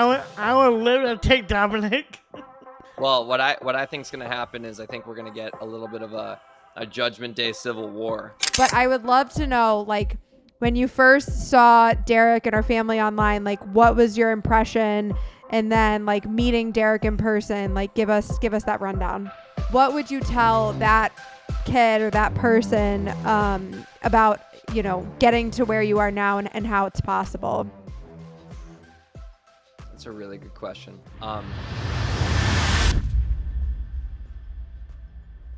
would live to take Dominic. Well, what I think is going to happen is I think we're going to get a little bit of a Judgment Day civil war. But I would love to know, like, when you first saw Derek and our family online, like, what was your impression? And then, like, meeting Derek in person, like, give us that rundown. What would you tell that kid or that person about, you know, getting to where you are now and how it's possible? That's a really good question. All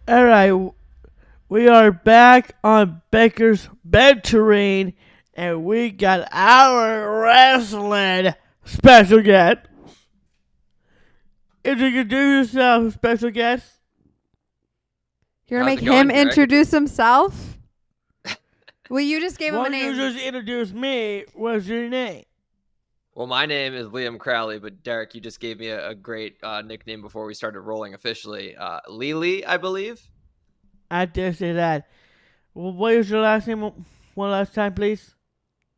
right, we are back on Baker's Bantering, and we got our wrestling special guest. If you could do yourself, special guest. You're going to make him introduce himself? Well, you just gave him a name. Why don't you just introduce me? What's your name? Well, my name is Liam Crowley, but Derek, you just gave me a great nickname before we started rolling officially. Lily, I believe. I did say that. Well, what is your last name? One last time, please.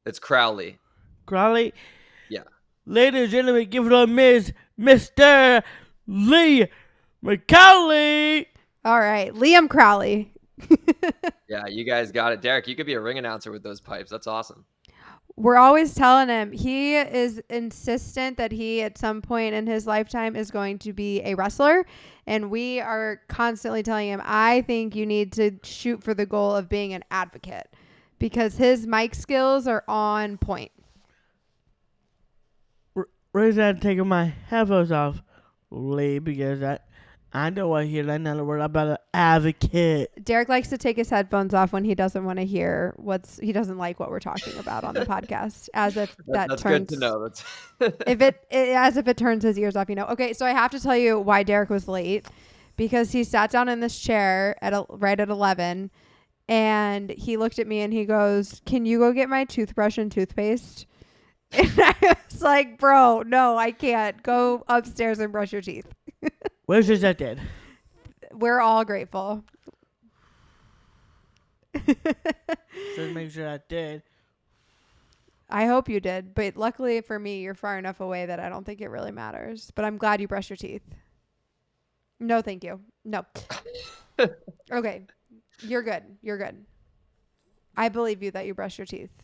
It's Crowley. Crowley? Yeah. Ladies and gentlemen, give it up, Mr. Liam Crowley. All right, Liam Crowley. Yeah, you guys got it. Derek, you could be a ring announcer with those pipes. That's awesome. We're always telling him he is insistent that he at some point in his lifetime is going to be a wrestler. And we are constantly telling him, I think you need to shoot for the goal of being an advocate because his mic skills are on point. Where's that taking my headphones off, Lee? Because I know I hear another word about an advocate. Derek likes to take his headphones off when he doesn't want to hear he doesn't like what we're talking about on the podcast, as if that's turns. Good to know. As if it turns his ears off, you know. Okay, so I have to tell you why Derek was late, because he sat down in this chair right at 11, and he looked at me and he goes, "Can you go get my toothbrush and toothpaste?" And I was like, "Bro, no, I can't. Go upstairs and brush your teeth." Where's yours that did? We're all grateful. Just make sure I did. I hope you did, but luckily for me, you're far enough away that I don't think it really matters. But I'm glad you brushed your teeth. No, thank you. No. Okay. You're good. You're good. I believe you that you brush your teeth.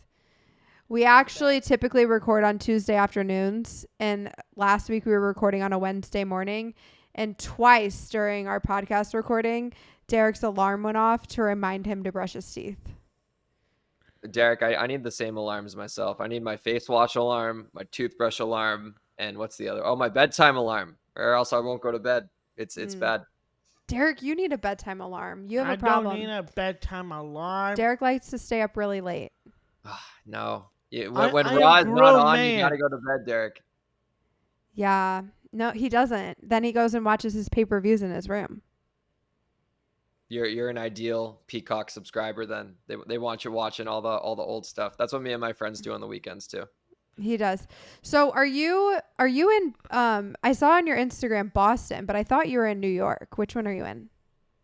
We actually typically record on Tuesday afternoons, and last week we were recording on a Wednesday morning. And twice during our podcast recording, Derek's alarm went off to remind him to brush his teeth. Derek, I need the same alarms myself. I need my face wash alarm, my toothbrush alarm, and what's the other? Oh, my bedtime alarm, or else I won't go to bed. It's bad. Derek, you need a bedtime alarm. You have a problem. I don't need a bedtime alarm. Derek likes to stay up really late. No. When I'm Raw is not on, man. you got to go to bed, Derek. Yeah. No, he doesn't. Then he goes and watches his pay-per-views in his room. You're an ideal Peacock subscriber then. They want you watching all the old stuff. That's what me and my friends do on the weekends too. He does. So are you in I saw on your Instagram Boston, but I thought you were in New York. Which one are you in?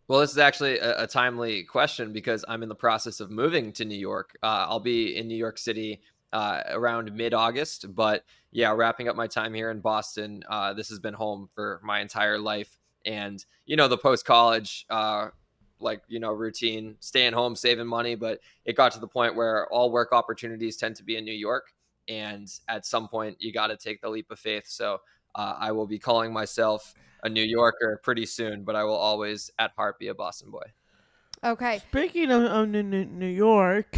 Well, this is actually a timely question because I'm in the process of moving to New York. I'll be in New York City around mid-August, but yeah, wrapping up my time here in Boston. This has been home for my entire life, and the post-college routine, staying home, saving money, but it got to the point where all work opportunities tend to be in New York, and at some point you got to take the leap of faith. So I will be calling myself a New Yorker pretty soon, but I will always at heart be a Boston boy. Okay. Speaking of New York,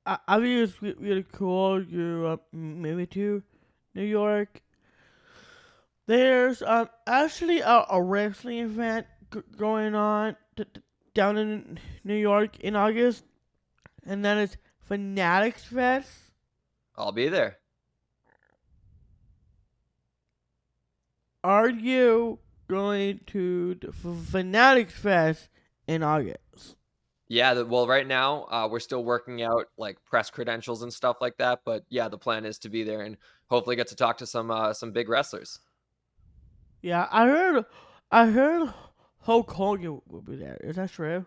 I think it's really cool you moving to New York. There's actually a wrestling event going on down in New York in August, and that is Fanatics Fest. I'll be there. Are you going to the Fanatics Fest in August? Yeah, well, right now we're still working out like press credentials and stuff like that. But yeah, the plan is to be there and hopefully get to talk to some big wrestlers. Yeah, I heard Hulk Hogan will be there. Is that true?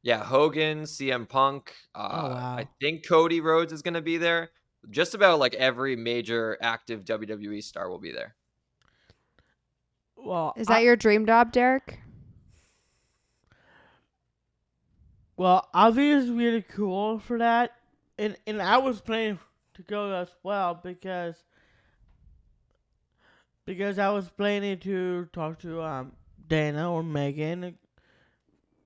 Yeah, Hogan, CM Punk. Wow. I think Cody Rhodes is going to be there. just about like every major active WWE star will be there. Well, Is that your dream job, Derek? well, obviously really cool for that, and I was planning to go as well because I was planning to talk to Dana or Megan,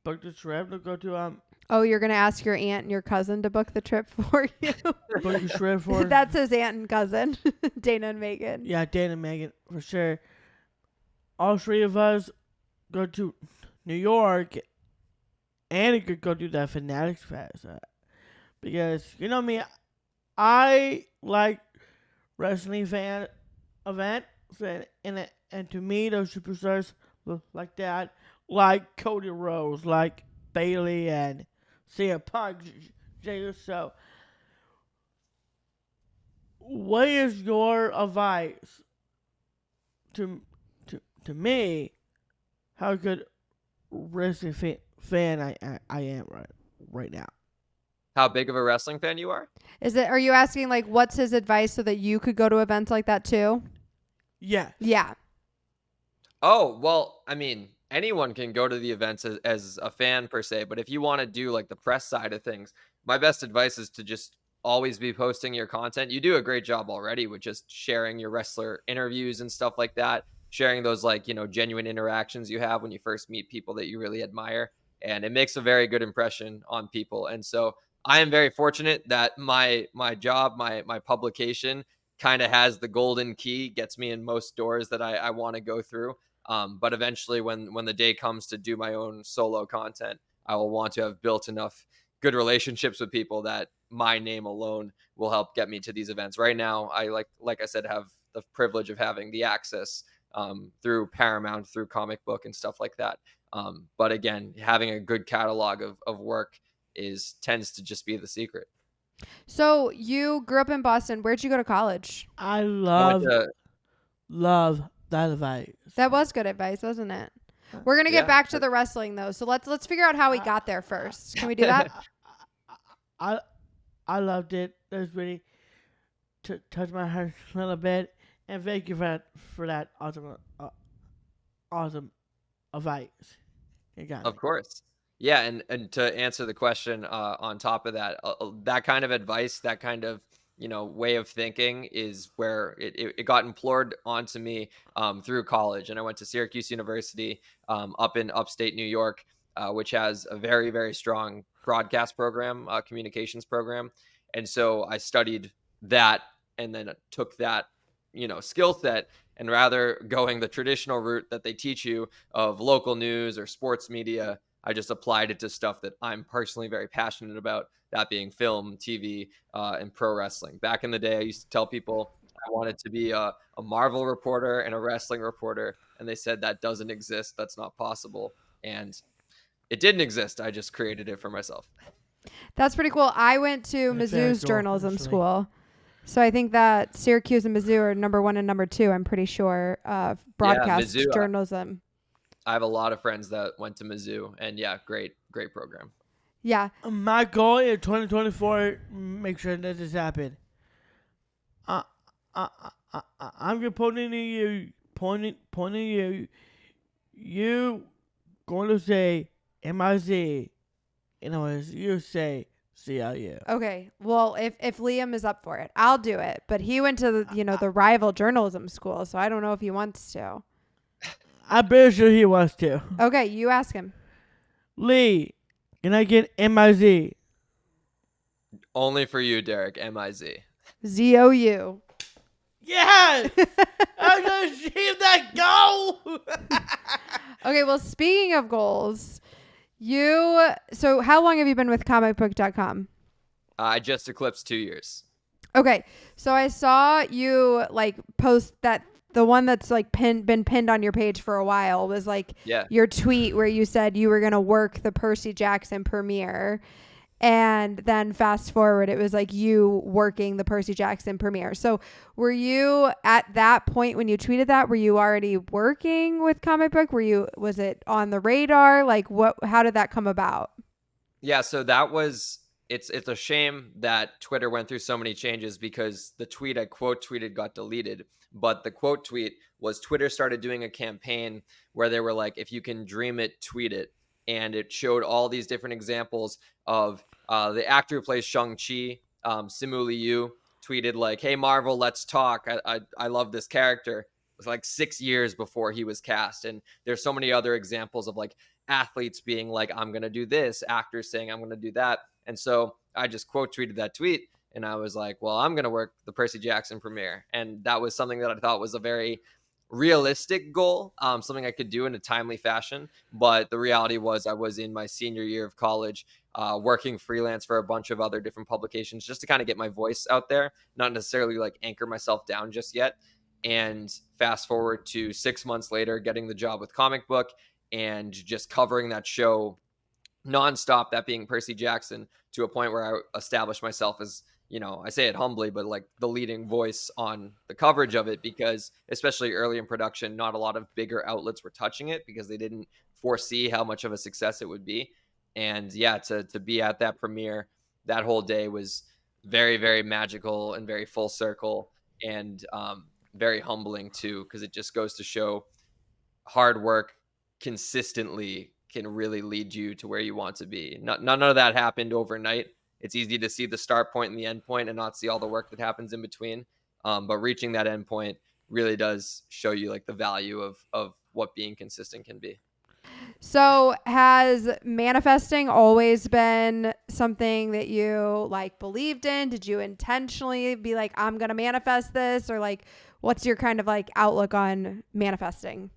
book the trip to go to Oh, you're going to ask your aunt and your cousin to book the trip for you? book the trip for That's his aunt and cousin, Dana and Megan. yeah, Dana and Megan for sure. All three of us go to New York, and we could go do that Fanatics Fest because you know me, I like wrestling fan events, and to me those superstars like that, like Cody Rhodes, like Bailey and CM Punk, Jey Uso. What is your advice to me? How good wrestling fan I am right now? How big of a wrestling fan you are? Are you asking like what's his advice so that you could go to events like that too? Yes. Yeah. Oh, well, I mean, anyone can go to the events as a fan per se, but if you want to do like the press side of things, my best advice is to just always be posting your content. You do a great job already with just sharing your wrestler interviews and stuff like that, sharing those like, genuine interactions you have when you first meet people that you really admire, and it makes a very good impression on people. And so I am very fortunate that my job, my publication kind of has the golden key, gets me in most doors that I want to go through. But eventually when the day comes to do my own solo content, I will want to have built enough good relationships with people that my name alone will help get me to these events. Right now, I like I said, have the privilege of having the access through Paramount, through comic book and stuff like that. But again, having a good catalog of work tends to just be the secret. So you grew up in Boston. Where'd you go to college? I love that advice. That was good advice, wasn't it? We're gonna get back to the wrestling though. So let's figure out how we got there first. Can we do that? I loved it. It was really touched my heart a little bit, and thank you for that awesome advice. You got Of course. Yeah, and to answer the question, on top of that, that kind of advice, that kind of way of thinking is where it got implored onto me through college, and I went to Syracuse University up in upstate New York, which has a very, very strong broadcast program, communications program, and so I studied that and then took that skill set, and rather going the traditional route that they teach you of local news or sports media, I just applied it to stuff that I'm personally very passionate about, that being film, TV, and pro wrestling. Back in the day, I used to tell people I wanted to be a Marvel reporter and a wrestling reporter, and they said that doesn't exist, that's not possible. And it didn't exist. I just created it for myself. That's pretty cool. I went to Mizzou's journalism school. So I think that Syracuse and Mizzou are number 1 and number 2, I'm pretty sure, broadcast Mizzou, journalism. I have a lot of friends that went to Mizzou, and yeah, great program. Yeah. My goal in 2024, make sure that this happen. I'm gonna pointing you. You going to say MIZ, and you say CLU. Okay. Well, if Liam is up for it, I'll do it. But he went to the rival journalism school, so I don't know if he wants to. I'm pretty sure he wants to. Okay, you ask him. Lee, can I get MIZ? Only for you, Derek. MIZ. ZOU. Yes! I'm going to achieve that goal! Okay, well, speaking of goals, so how long have you been with comicbook.com? I just eclipsed 2 years. Okay, so I saw you post that the one that's been pinned on your page for a while was your tweet where you said you were going to work the Percy Jackson premiere. And then fast forward, it was you working the Percy Jackson premiere. So were you at that point when you tweeted that, were you already working with comic book? Was it on the radar? How did that come about? Yeah, so that was it's a shame that Twitter went through so many changes, because the tweet I quote tweeted got deleted. But the quote tweet was Twitter started doing a campaign where they were like, if you can dream it, tweet it. And it showed all these different examples of the actor who plays Shang-Chi, Simu Liu, tweeted like, hey, Marvel, let's talk. I love this character. It was like 6 years before he was cast. And there's so many other examples of like athletes being like, I'm going to do this, actors saying I'm going to do that. And so I just quote tweeted that tweet, and I was like, well, I'm going to work the Percy Jackson premiere. And that was something that I thought was a very realistic goal, something I could do in a timely fashion. But the reality was I was in my senior year of college, working freelance for a bunch of other different publications just to kind of get my voice out there, not necessarily like anchor myself down just yet. And fast forward to 6 months later, getting the job with Comic Book and just covering that show nonstop, that being Percy Jackson, to a point where I established myself as, I say it humbly, but like the leading voice on the coverage of it, because especially early in production, not a lot of bigger outlets were touching it because they didn't foresee how much of a success it would be. And yeah, to be at that premiere, that whole day was very, very magical and very full circle, and very humbling too, because it just goes to show hard work consistently can really lead you to where you want to be. None of that happened overnight. It's easy to see the start point and the end point and not see all the work that happens in between. But reaching that end point really does show you like the value of what being consistent can be. So has manifesting always been something that you like believed in? Did you intentionally be like, I'm going to manifest this? Or like, what's your kind of like outlook on manifesting?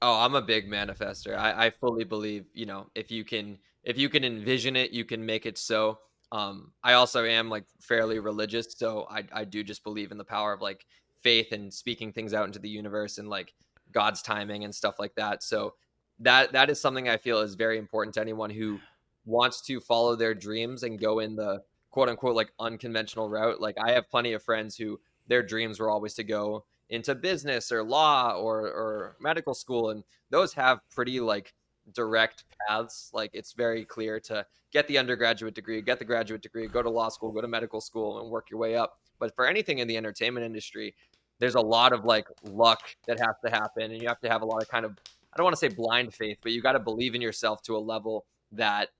Oh, I'm a big manifester. I fully believe, if you can envision it, you can make it so. I also am like fairly religious, so I do just believe in the power of like faith and speaking things out into the universe and like God's timing and stuff like that. So that is something I feel is very important to anyone who wants to follow their dreams and go in the quote unquote like unconventional route. Like I have plenty of friends who their dreams were always to go into business or law or medical school, and those have pretty like direct paths. Like it's very clear to get the undergraduate degree, get the graduate degree, go to law school, go to medical school, and work your way up. But for anything in the entertainment industry, there's a lot of like luck that has to happen, and you have to have a lot of kind of, I don't want to say blind faith, but you got to believe in yourself to a level that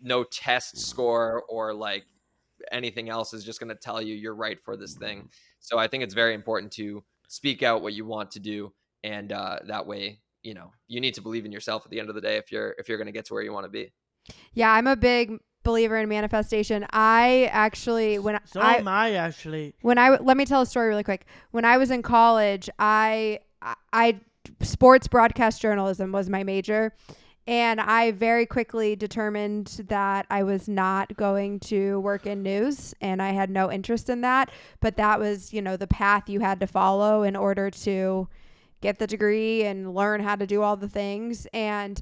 no test score or like anything else is just going to tell you you're right for this thing. So I think it's very important to speak out what you want to do, and that way you need to believe in yourself at the end of the day if you're going to get to where you want to be. Yeah, I'm a big believer in manifestation. I actually let me tell a story really quick. When I was in college, I sports broadcast journalism was my major. And I very quickly determined that I was not going to work in news, and I had no interest in that. But that was, the path you had to follow in order to get the degree and learn how to do all the things. And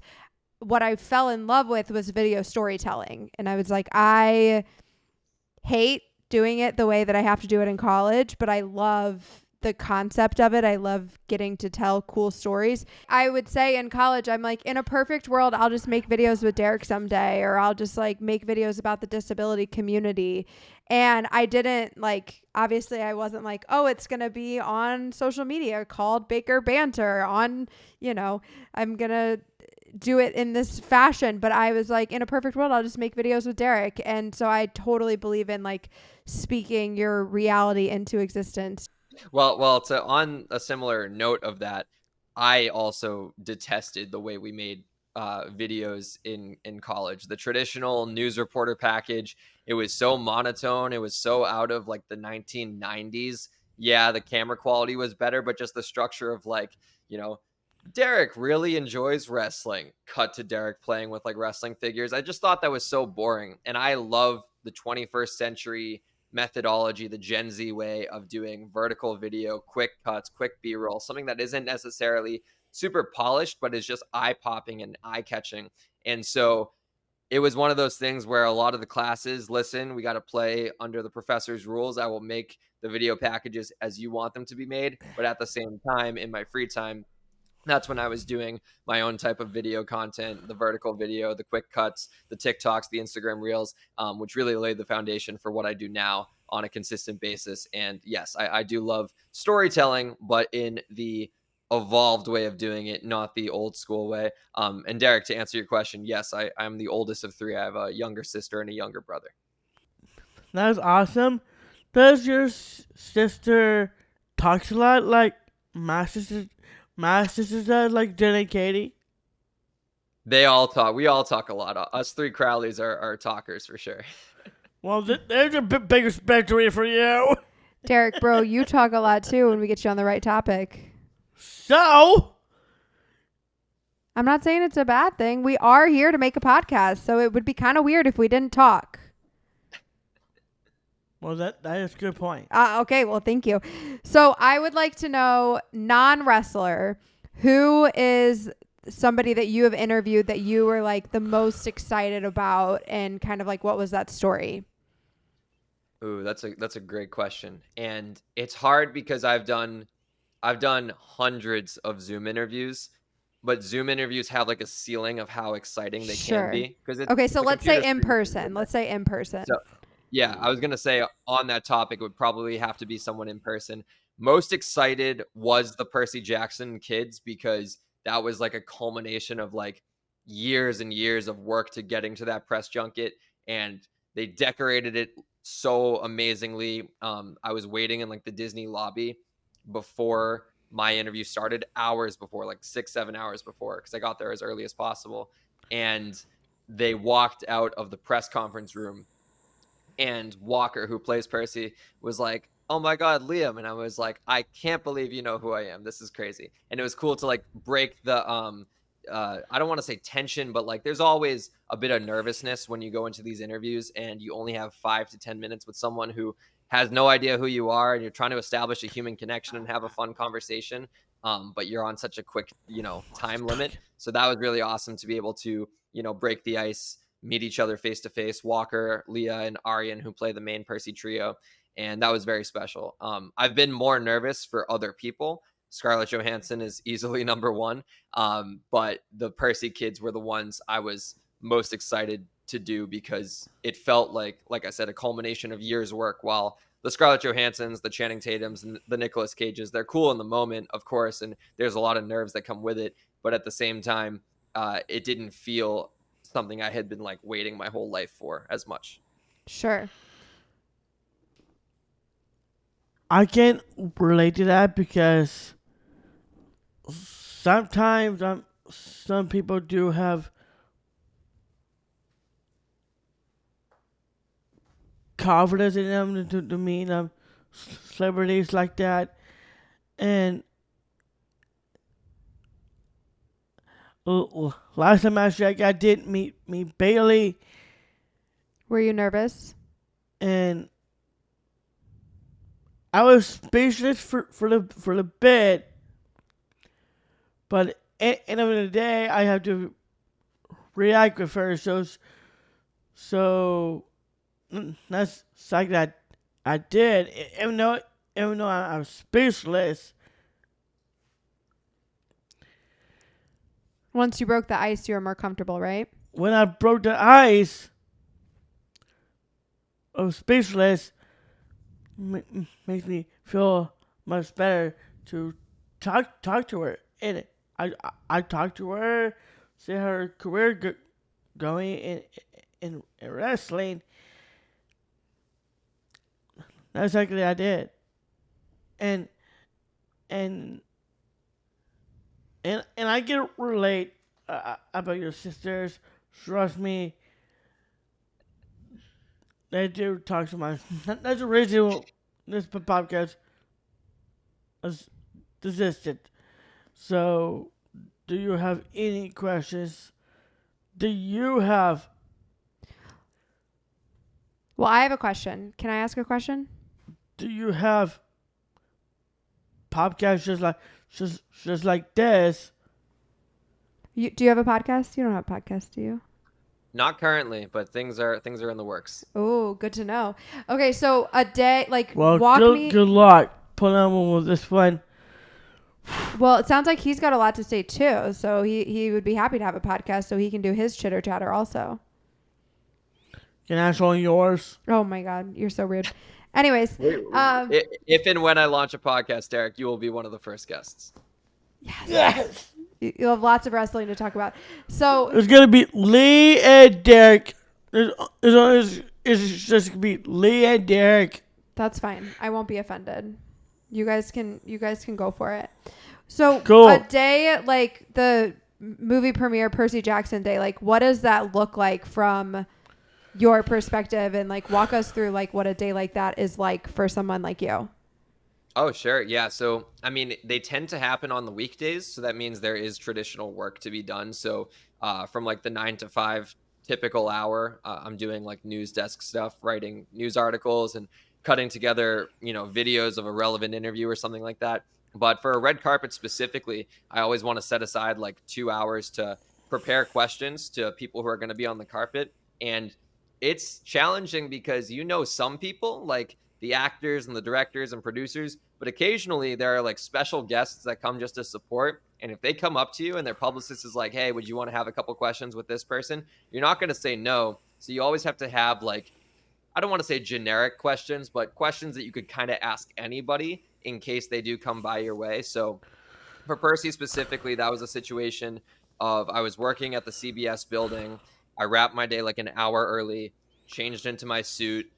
what I fell in love with was video storytelling. And I was like, I hate doing it the way that I have to do it in college, but I love the concept of it. I love getting to tell cool stories. I would say in college, I'm like, in a perfect world, I'll just make videos with Derek someday, or I'll just like make videos about the disability community. And I didn't like, obviously I wasn't like, oh, it's going to be on social media called bakerbanter on, I'm going to do it in this fashion. But I was like, in a perfect world, I'll just make videos with Derek. And so I totally believe in like speaking your reality into existence. Well, on a similar note of that, I also detested the way we made videos in college. The traditional news reporter package, it was so monotone. It was so out of like the 1990s. Yeah, the camera quality was better, but just the structure of like, Derek really enjoys wrestling. Cut to Derek playing with like wrestling figures. I just thought that was so boring. And I love the 21st century methodology, the Gen Z way of doing vertical video, quick cuts, quick B-roll, something that isn't necessarily super polished, but is just eye-popping and eye-catching. And so it was one of those things where a lot of the classes, listen, we got to play under the professor's rules. I will make the video packages as you want them to be made. But at the same time, in my free time, That's when I was doing my own type of video content, the vertical video, the quick cuts, the TikToks, the Instagram reels, which really laid the foundation for what I do now on a consistent basis. And yes, I do love storytelling, but in the evolved way of doing it, not the old school way. And Derek, to answer your question, yes, I'm the oldest of three. I have a younger sister and a younger brother. That's awesome. Does your sister talks a lot like my sister does, like Jen and Katie? They all talk. We all talk a lot. Us three Crowleys are talkers for sure. Well, there's a bigger spectrum for you. Derek, bro, you talk a lot too when we get you on the right topic. So, I'm not saying it's a bad thing. We are here to make a podcast, so it would be kind of weird if we didn't talk. well, that is a good point. Okay, well, thank you. So I would like to know, non-wrestler, who is somebody that you have interviewed that you were like the most excited about, and kind of like what was that story? Ooh, that's a great question. And it's hard because I've done hundreds of Zoom interviews, but Zoom interviews have like a ceiling of how exciting they Sure. can be. Okay, so let's say in computer person. Let's say in person. So, yeah, I was going to say on that topic, it would probably have to be someone in person. Most excited was the Percy Jackson kids, because that was like a culmination of like years and years of work to getting to that press junket, and they decorated it so amazingly. I was waiting in like the Disney lobby before my interview started, hours before, like 6-7 hours before, because I got there as early as possible. And they walked out of the press conference room, and Walker, who plays Percy, was like, "Oh my God, Liam." And I was like, "I can't believe you know who I am. This is crazy." And it was cool to like break the I don't want to say tension, but like there's always a bit of nervousness when you go into these interviews and you only have 5 to 10 minutes with someone who has no idea who you are, and you're trying to establish a human connection and have a fun conversation. But you're on such a quick, time limit. So that was really awesome to be able to, break the ice, meet each other face to face. Walker, Leah, and Aryan, who play the main Percy trio. And that was very special. I've been more nervous for other people. Scarlett Johansen is easily number one. But the Percy kids were the ones I was most excited to do, because it felt like I said, a culmination of years' work. While the Scarlett Johansens, the Channing Tatums, and the Nicolas Cages, they're cool in the moment, of course, and there's a lot of nerves that come with it. But at the same time, it didn't feel something I had been like waiting my whole life for as much. Sure. I can relate to that, because sometimes some people do have confidence in them to meet celebrities like that. And last time actually I did meet Bailey, Were you nervous? and I was speechless for the bit, but at the end of the day, I have to react with her. So that's like that I did. Even though I'm speechless. Once you broke the ice, you were more comfortable, right? When I broke the ice, I was speechless. Makes me feel much better to talk to her. And I talked to her, see her career going in wrestling. That's exactly what I did. And I can relate about your sisters. Trust me. They do talk so much. That's the reason this podcast was desisted. So, do you have any questions? Do you have? Well, I have a question. Can I ask a question? Do you have podcasts just like this? Do you have a podcast? You don't have a podcast, do you? Not currently, but things are in the works. Oh, good to know. Okay, so a day, like, Well, walk me. good luck. Put on with this one. Well, it sounds like he's got a lot to say too. So he would be happy to have a podcast so he can do his chitter chatter also. Can I show yours? Oh my God, you're so rude. Anyways, If and when I launch a podcast, Derek, you will be one of the first guests. Yes. you'll have lots of wrestling to talk about. So It's gonna be Lee and Derek. It's just gonna be Lee and Derek. that's fine. I won't be offended. You guys can go for it. So Cool. a day like the movie premiere, Percy Jackson Day, like what does that look like from your perspective, and like walk us through like what a day like that is like for someone like you? Oh, sure. Yeah. So, I mean, they tend to happen on the weekdays. So that means there is traditional work to be done. So from like the 9 to 5 typical hour, I'm doing like news desk stuff, writing news articles and cutting together, videos of a relevant interview or something like that. But for a red carpet specifically, I always want to set aside like 2 hours to prepare questions to people who are going to be on the carpet. And it's challenging because some people, like the actors and the directors and producers, but occasionally there are like special guests that come just to support. And if they come up to you and their publicist is like, hey, would you want to have a couple questions with this person? You're not going to say no. So you always have to have like, I don't want to say generic questions, but questions that you could kind of ask anybody in case they do come by your way. So for Percy specifically, that was a situation of I was working at the CBS building. I wrapped my day like an hour early, changed into my suit,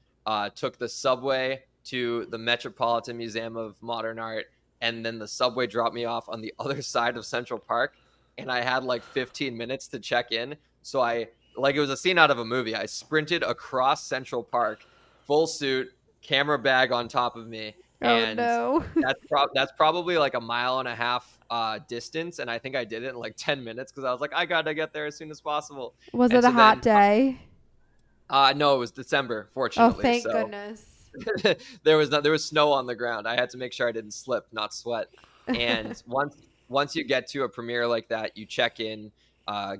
took the subway to the Metropolitan Museum of Modern Art, and then the subway dropped me off on the other side of Central Park, and I had like 15 minutes to check in. So it was a scene out of a movie. I sprinted across Central Park, full suit, camera bag on top of me. And oh no. that's probably like a mile and a half distance, and I think I did it in like 10 minutes because I was like, I gotta get there as soon as possible. Was it a hot day? No, it was December, fortunately. Oh, thank goodness. there was snow on the ground. I had to make sure I didn't slip, not sweat. And once you get to a premiere like that, you check in,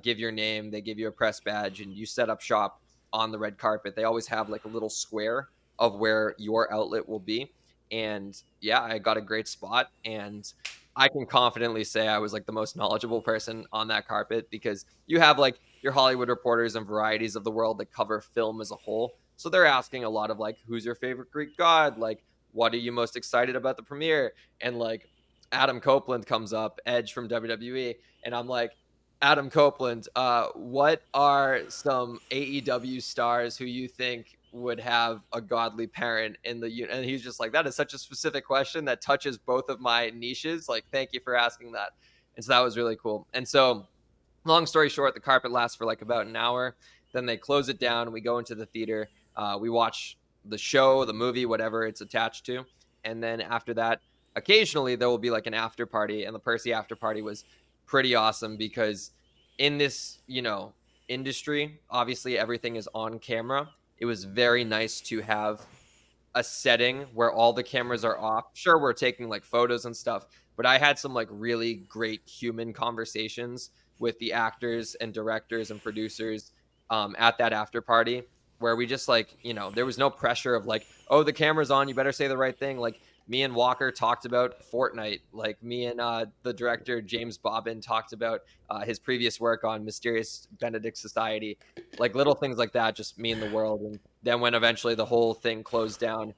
give your name, they give you a press badge, and you set up shop on the red carpet. They always have like a little square of where your outlet will be. And yeah, I got a great spot, and I can confidently say I was like the most knowledgeable person on that carpet because you have like your Hollywood reporters and varieties of the world that cover film as a whole. So they're asking a lot of like, who's your favorite Greek god? Like, what are you most excited about the premiere? And like Adam Copeland comes up, Edge from WWE. And I'm like, Adam Copeland, what are some AEW stars who you think would have a godly parent in the unit? And he's just like, that is such a specific question that touches both of my niches. Like, thank you for asking that. And so that was really cool. And so long story short, the carpet lasts for like about an hour. Then they close it down. We go into the theater. We watch the show, the movie, whatever it's attached to. And then after that, occasionally there will be like an after party. And the Percy after party was pretty awesome because in this, industry, obviously everything is on camera. It was very nice to have a setting where all the cameras are off. Sure, we're taking like photos and stuff, but I had some like really great human conversations with the actors and directors and producers at that after party where we just like, there was no pressure of like, oh, the camera's on, you better say the right thing. Like me and Walker talked about Fortnite. Like me and the director, James Bobbin, talked about his previous work on Mysterious Benedict Society. Like little things like that just mean the world. And then when eventually the whole thing closed down,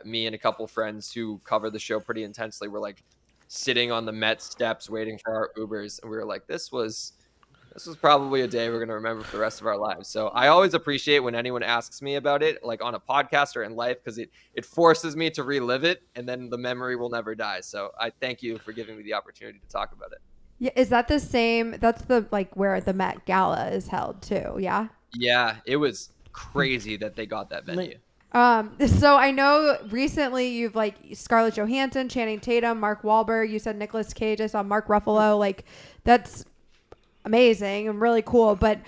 me and a couple friends who cover the show pretty intensely were like sitting on the Met steps waiting for our Ubers. And we were like, this was probably a day we're going to remember for the rest of our lives. So I always appreciate when anyone asks me about it, like on a podcast or in life, because it forces me to relive it, and then the memory will never die. So I thank you for giving me the opportunity to talk about it. Yeah, is that the same? That's the like where the Met Gala is held too. Yeah. Yeah, it was crazy that they got that venue. So I know recently you've like Scarlett Johansson, Channing Tatum, Mark Wahlberg. You said Nicolas Cage. I saw Mark Ruffalo. Like that's amazing and really cool. But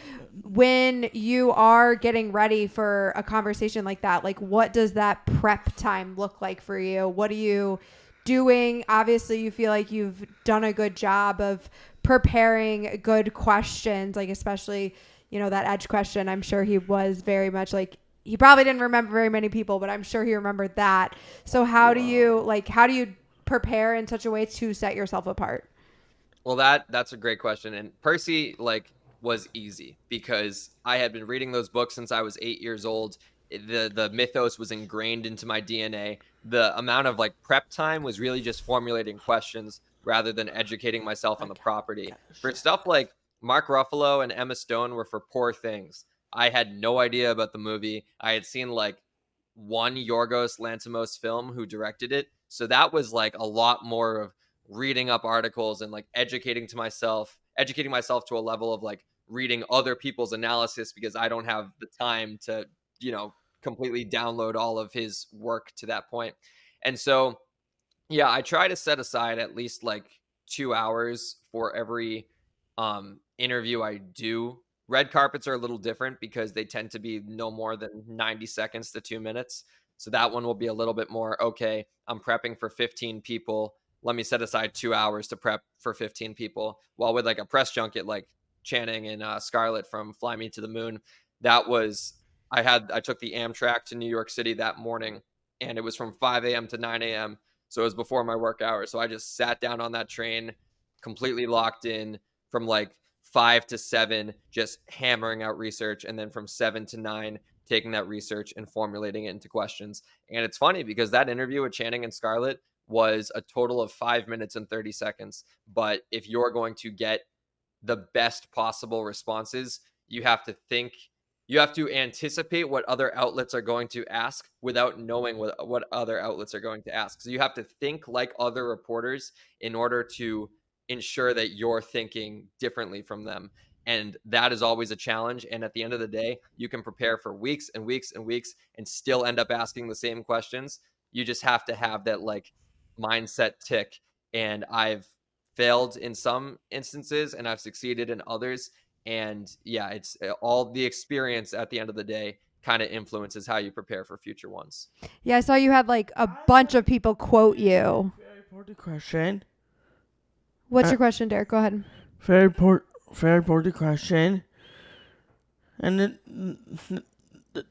when you are getting ready for a conversation like that, like what does that prep time look like for you? What are you doing? Obviously you feel like you've done a good job of preparing good questions, like especially, that Edge question. I'm sure he was very much like, he probably didn't remember very many people, but I'm sure he remembered that. So how do you prepare in such a way to set yourself apart? Well, that's a great question. And Percy was easy because I had been reading those books since I was 8 years old. The mythos was ingrained into my DNA. The amount of prep time was really just formulating questions rather than educating myself on the property. For stuff like Mark Ruffalo and Emma Stone were for Poor Things. I had no idea about the movie. I had seen one Yorgos Lanthimos film who directed it. So that was a lot more of reading up articles and educating myself to a level of reading other people's analysis, because I don't have the time to, completely download all of his work to that point. And so, yeah, I try to set aside at least 2 hours for every interview I do. Red carpets are a little different because they tend to be no more than 90 seconds to 2 minutes. So that one will be a little bit more, okay, I'm prepping for 15 people. Let me set aside 2 hours to prep for 15 people. While with a press junket like Channing and Scarlett from Fly Me to the Moon, that was, I took the Amtrak to New York City that morning, and it was from 5 a.m. to 9 a.m. So it was before my work hours. So I just sat down on that train, completely locked in from 5 to 7, just hammering out research. And then from 7 to 9, taking that research and formulating it into questions. And it's funny because that interview with Channing and Scarlett was a total of 5 minutes and 30 seconds. But if you're going to get the best possible responses, you have to anticipate what other outlets are going to ask without knowing what other outlets are going to ask. So you have to think like other reporters in order to ensure that you're thinking differently from them. And that is always a challenge. And at the end of the day, you can prepare for weeks and weeks and weeks and still end up asking the same questions. You just have to have that mindset tick. And I've failed in some instances and I've succeeded in others. And yeah, it's all the experience at the end of the day kind of influences how you prepare for future ones. Yeah, I saw you had a bunch of people quote you. Very important question. What's your question, Derek? Go ahead. Very important question. And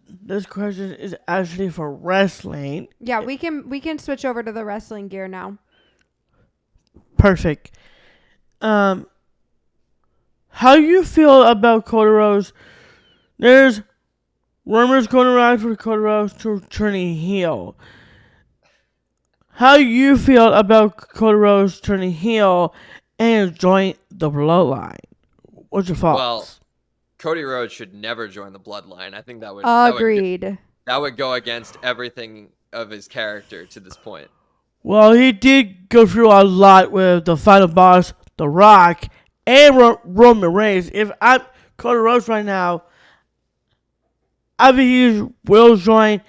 this question is actually for wrestling. Yeah, we can switch over to the wrestling gear now. Perfect. How you feel about Cody Rhodes? There's rumors going around for Cody Rhodes to turning heel. How you feel about Cody Rhodes turning heel and join the Bloodline? What's your thoughts? Well, Cody Rhodes should never join the Bloodline. I think that would agreed. That would go against everything of his character to this point. Well, he did go through a lot with the final boss, The Rock, and Roman Reigns. If I'm Cody Rhodes right now, I think he will join.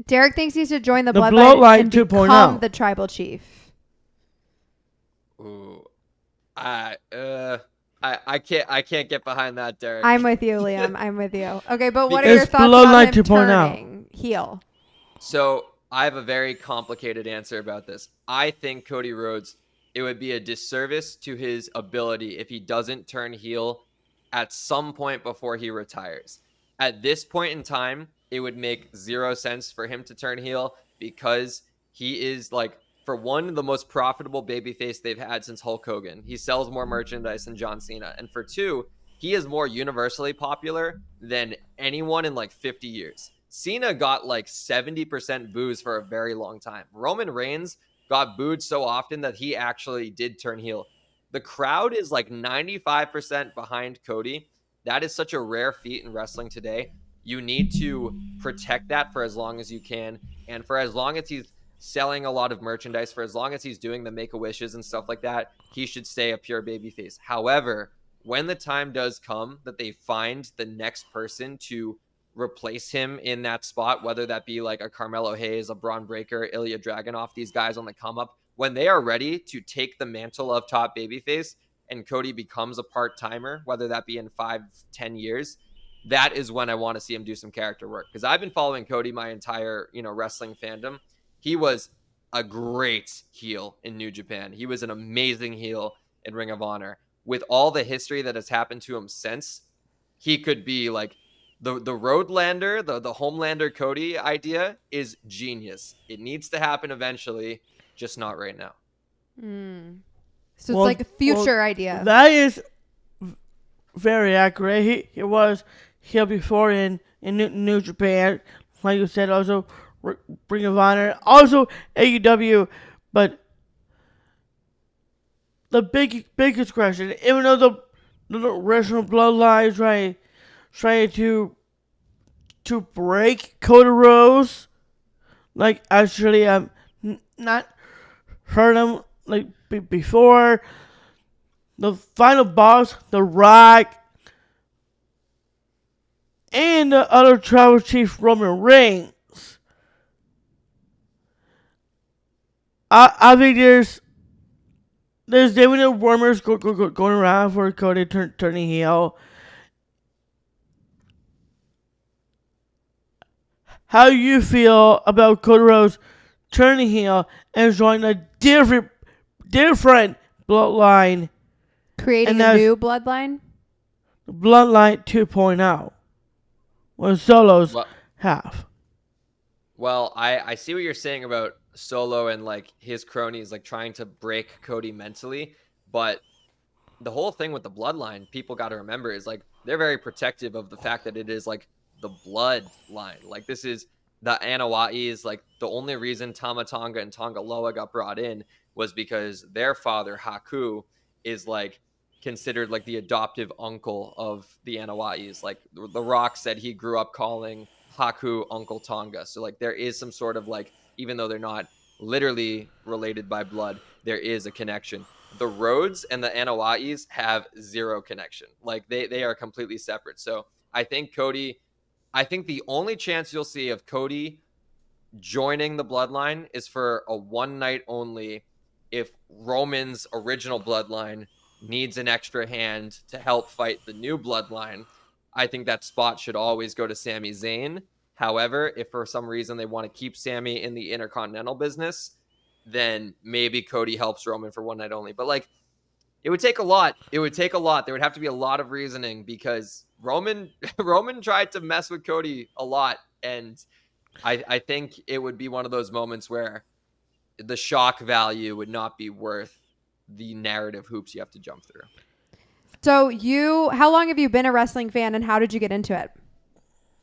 Derek thinks he should join the Bloodline and become the tribal chief. Ooh, I can't get behind that, Derek. I'm with you, Liam. I'm with you. Okay, but what are your thoughts about him turning heel? So I have a very complicated answer about this. I think Cody Rhodes, it would be a disservice to his ability if he doesn't turn heel at some point before he retires. At this point in time, it would make zero sense for him to turn heel because he is for one, the most profitable babyface they've had since Hulk Hogan. He sells more merchandise than John Cena. And for two, he is more universally popular than anyone in 50 years. Cena got 70% boos for a very long time. Roman Reigns got booed so often that he actually did turn heel. The crowd is 95% behind Cody. That is such a rare feat in wrestling today. You need to protect that for as long as you can. And for as long as he's selling a lot of merchandise, for as long as he's doing the Make-A-Wishes and stuff like that, he should stay a pure babyface. However, when the time does come that they find the next person to replace him in that spot, whether that be a Carmelo Hayes, a Braun Breaker, Ilya Dragunov, these guys on the come up, when they are ready to take the mantle of top babyface and Cody becomes a part-timer, whether that be in 5-10 years, that is when I want to see him do some character work. Because I've been following Cody my entire, wrestling fandom. He was a great heel in New Japan. He was an amazing heel in Ring of Honor. With all the history that has happened to him since, he could be the Roadlander, the Homelander Cody idea is genius. It needs to happen eventually. just not right now. So it's like a future idea. That is very accurate. He was here before in New Japan, like you said, also Ring of Honor, also AEW, but the biggest question, even though the original bloodline trying to break Cody Rhodes, like actually not heard him like before. The final boss, The Rock, and the other tribal chief Roman Reigns. I think there's definitely rumors going around for Cody turning heel. How do you feel about Cody Rhodes turning heel and joining a different bloodline? Creating a new bloodline? Bloodline 2.0. When Solo's half. Well, I see what you're saying about Solo and like his cronies like trying to break Cody mentally, but the whole thing with the bloodline, people got to remember, is like they're very protective of the fact that it is like the bloodline. Like this is the Anawais. Like the only reason Tama Tonga and Tonga Loa got brought in was because their father Haku is like considered like the adoptive uncle of the Anawais. Like The Rock said he grew up calling Haku Uncle Tonga. So like there is some sort of like, even though they're not literally related by blood, there is a connection. The Rhodes and the Anawais have zero connection. Like they are completely separate. So I think the only chance you'll see of Cody joining the bloodline is for a one night only, if Roman's original bloodline needs an extra hand to help fight the new bloodline. I think that spot should always go to Sami Zayn. However, if for some reason they want to keep Sami in the Intercontinental business, then maybe Cody helps Roman for one night only. But like, it would take a lot. There would have to be a lot of reasoning, because Roman tried to mess with Cody a lot. And I think it would be one of those moments where the shock value would not be worth the narrative hoops you have to jump through. So how long have you been a wrestling fan, and how did you get into it?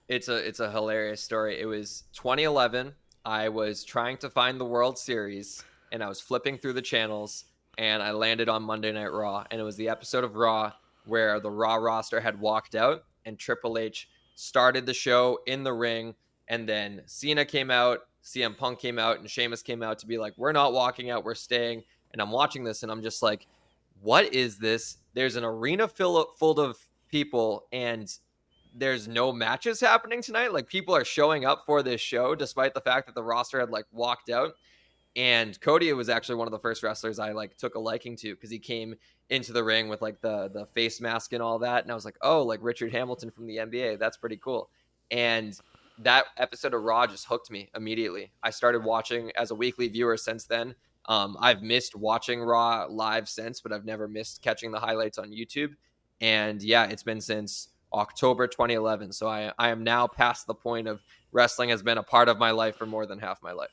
It's a hilarious story. It was 2011. I was trying to find the World Series, and I was flipping through the channels, and I landed on Monday Night Raw, and it was the episode of Raw where the Raw roster had walked out, and Triple H started the show in the ring, and then Cena came out, CM Punk came out, and Sheamus came out to be like, we're not walking out, we're staying. And I'm watching this, and I'm just like, what is this? There's an arena full of people, and there's no matches happening tonight. Like, people are showing up for this show despite the fact that the roster had like walked out. And Cody was actually one of the first wrestlers I like took a liking to, because he came into the ring with like the face mask and all that, and I was like, oh, like Richard Hamilton from the NBA, that's pretty cool. And that episode of Raw just hooked me immediately. I started watching as a weekly viewer since then. I've missed watching Raw live since, but I've never missed catching the highlights on YouTube. And yeah, it's been since October 2011. So I am now past the point of wrestling has been a part of my life for more than half my life.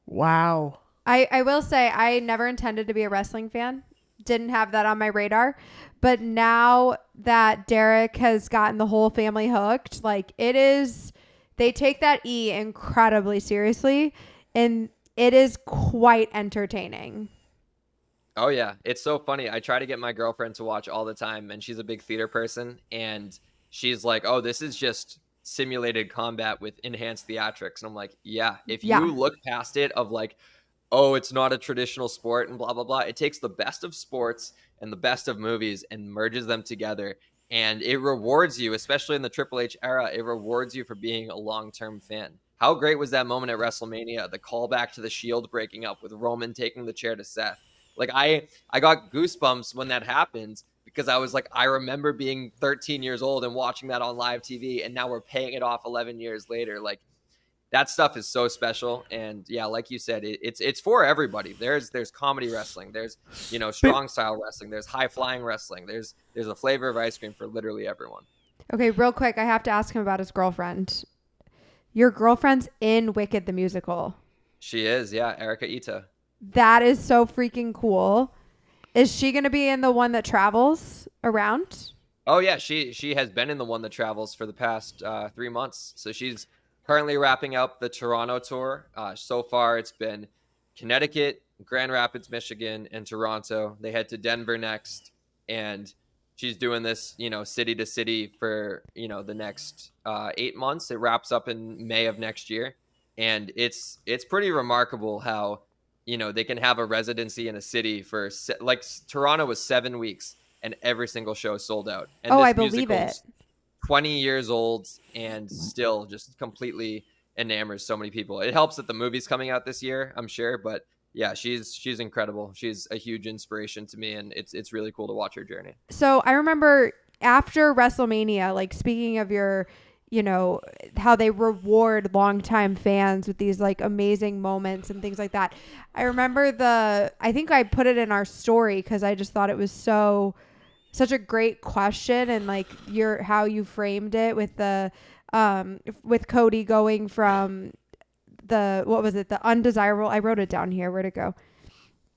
Wow. I will say I never intended to be a wrestling fan. Didn't have that on my radar. But now that Derek has gotten the whole family hooked, like they take that E incredibly seriously, and it is quite entertaining. Oh, yeah. It's so funny. I try to get my girlfriend to watch all the time, and she's a big theater person, and she's like, oh, this is just simulated combat with enhanced theatrics. And I'm like, yeah, if you look past it of like, oh, it's not a traditional sport and blah, blah, blah. It takes the best of sports and the best of movies and merges them together. And it rewards you, especially in the Triple H era, it rewards you for being a long-term fan. How great was that moment at WrestleMania? The callback to the Shield breaking up with Roman taking the chair to Seth. Like I got goosebumps when that happened, because I was like, I remember being 13 years old and watching that on live TV, and now we're paying it off 11 years later. Like, that stuff is so special. And yeah, like you said, it's for everybody. There's comedy wrestling, there's strong style wrestling, there's high flying wrestling, there's a flavor of ice cream for literally everyone. Okay, real quick, I have to ask him about his girlfriend. Your girlfriend's in Wicked the musical. She is, yeah, Erika Ito. That is so freaking cool. Is she going to be in the one that travels around? Oh yeah, she has been in the one that travels for the past 3 months. So she's currently wrapping up the Toronto tour. So far, it's been Connecticut, Grand Rapids, Michigan, and Toronto. They head to Denver next, and she's doing this, city to city for the next 8 months. It wraps up in May of next year, and it's pretty remarkable how they can have a residency in a city for like Toronto was 7 weeks and every single show sold out. And Oh, this I believe it. 20 years old and still just completely enamors so many people. It helps that the movie's coming out this year, I'm sure, but yeah, she's incredible. She's a huge inspiration to me, and it's really cool to watch her journey. So I remember after WrestleMania, like speaking of your, how they reward longtime fans with these like amazing moments and things like that. I remember I think I put it in our story because I just thought it was such a great question, and like how you framed it with with Cody going from the undesirable. I wrote it down here. Where'd it go?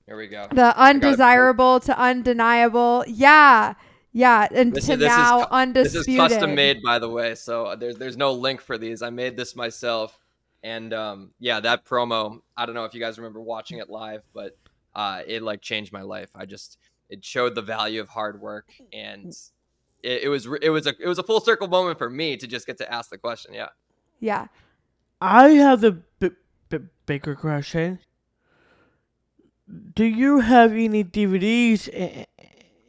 Here we go. The undesirable to undeniable. Yeah. And to now undisputed. This is custom made, by the way. So there's no link for these. I made this myself. And that promo, I don't know if you guys remember watching it live, but it like changed my life. It showed the value of hard work, and it was a full circle moment for me to just get to ask the question. Yeah. Yeah. I have the bigger question. Do you have any DVDs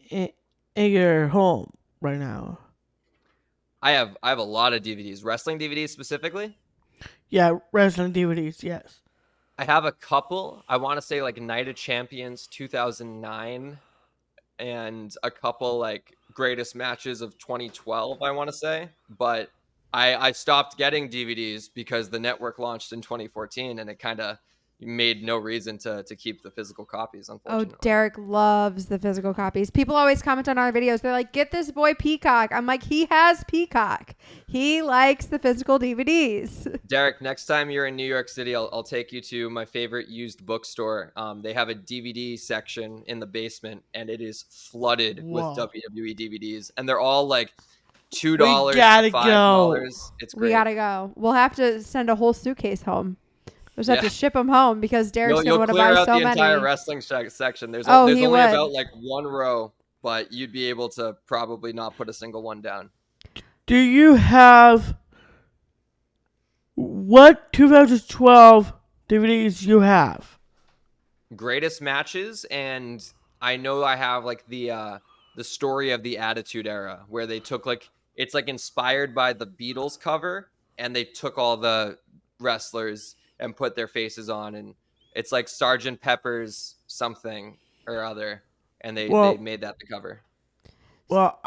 in your home right now? I have a lot of DVDs, wrestling DVDs specifically. Yeah, wrestling DVDs. Yes. I have a couple. I want to say like Night of Champions 2009, and a couple like greatest matches of 2012. I want to say, but I stopped getting DVDs because the network launched in 2014, and it kind of made no reason to keep the physical copies, unfortunately. Oh, Derek loves the physical copies. People always comment on our videos. They're like, get this boy Peacock. I'm like, he has Peacock. He likes the physical DVDs. Derek, next time you're in New York City, I'll take you to my favorite used bookstore. They have a DVD section in the basement, and it is flooded with WWE DVDs. And they're all like $2 to $5. Go. It's great. We gotta go. We'll have to send a whole suitcase home. We'll just have to ship them home because Derek's going to want to buy so many. You'll clear out the entire wrestling section. There's only about like one row, but you'd be able to probably not put a single one down. Do you have what 2012 DVDs you have? Greatest matches, and I know I have like the story of the Attitude Era, where they took it's like inspired by the Beatles cover, and they took all the wrestlers and put their faces on, and it's like Sgt. Pepper's something or other, and they made that the cover. Well,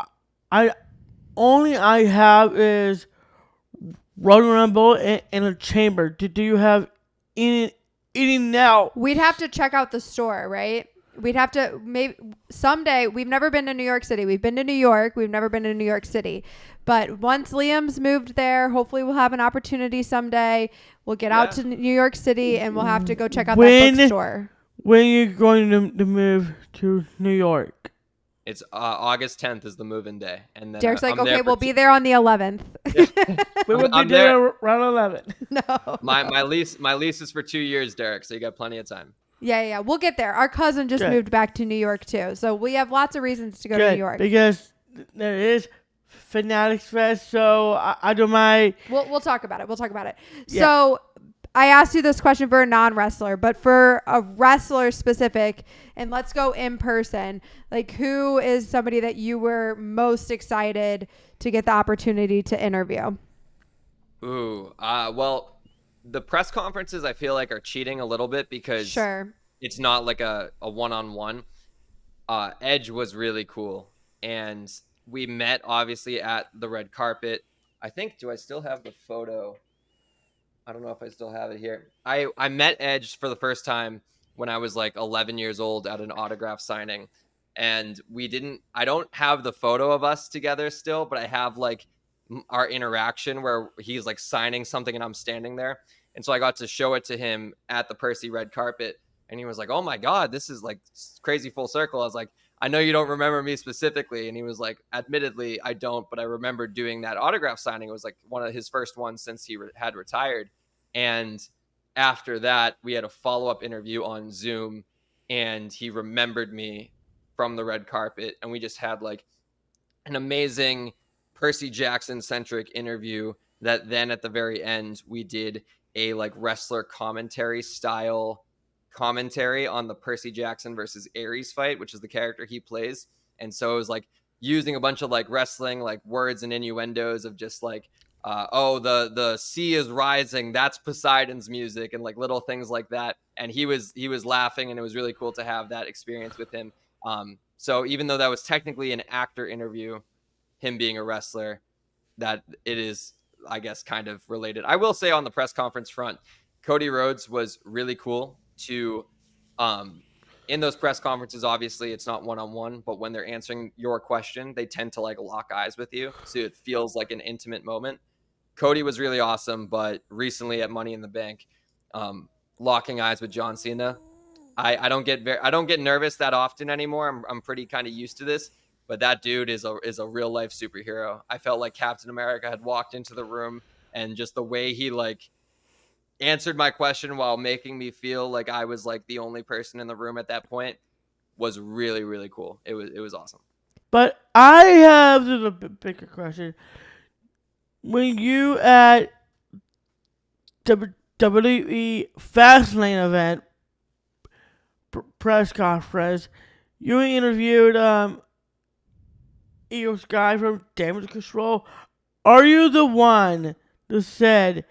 I have is Royal Rumble in a chamber. Do you have any now? We'd have to check out the store, right? We'd have to maybe someday. We've never been to New York City. We've been to New York. We've never been to New York City. But once Liam's moved there, hopefully we'll have an opportunity someday. We'll get out to New York City, and we'll have to go check out that bookstore. When are you going to move to New York? It's August 10th is the move-in day, and then Derek's like, okay, we'll be there on the 11th. We will be there around 11. No, my lease is for 2 years, Derek. So you got plenty of time. Yeah. We'll get there. Our cousin just moved back to New York too, so we have lots of reasons to go to New York. Because there is Fanatics Fest, so I don't mind. We'll talk about it. Yeah. So I asked you this question for a non-wrestler, but for a wrestler specific, and let's go in person. Like, who is somebody that you were most excited to get the opportunity to interview? Ooh, well, the press conferences I feel like are cheating a little bit because it's not like a one-on-one. Edge was really cool, and we met obviously at the red carpet. I think, do I still have the photo? I don't know if I still have it here. I met Edge for the first time when I was like 11 years old at an autograph signing, and I don't have the photo of us together still, but I have like our interaction where he's like signing something and I'm standing there. And so I got to show it to him at the Percy red carpet. And he was like, oh my God, this is like crazy full circle. I was like, I know you don't remember me specifically. And he was like, admittedly, I don't, but I remember doing that autograph signing. It was like one of his first ones since he had retired. And after that, we had a follow-up interview on Zoom, and he remembered me from the red carpet. And we just had like an amazing Percy Jackson centric interview that then at the very end, we did a like wrestler commentary style commentary on the Percy Jackson versus Ares fight, which is the character he plays. And so it was like using a bunch of like wrestling like words and innuendos of just like the sea is rising, that's Poseidon's music, and like little things like that. And he was laughing, and it was really cool to have that experience with him. So even though that was technically an actor interview, him being a wrestler, that it is, I guess, kind of related. I will say on the press conference front, Cody Rhodes was really cool to in those press conferences. Obviously it's not one-on-one, but when they're answering your question, they tend to like lock eyes with you, so it feels like an intimate moment. Cody was really awesome, but recently at Money in the Bank, locking eyes with John Cena, I don't get nervous that often anymore. I'm pretty kind of used to this, but that dude is a real life superhero. I felt like Captain America had walked into the room, and just the way he like answered my question while making me feel like I was like the only person in the room at that point was really, really cool. It was awesome. But I have just a bigger question. When you at WWE Fastlane event press conference, you interviewed Io Sky from Damage Control. Are you the one that said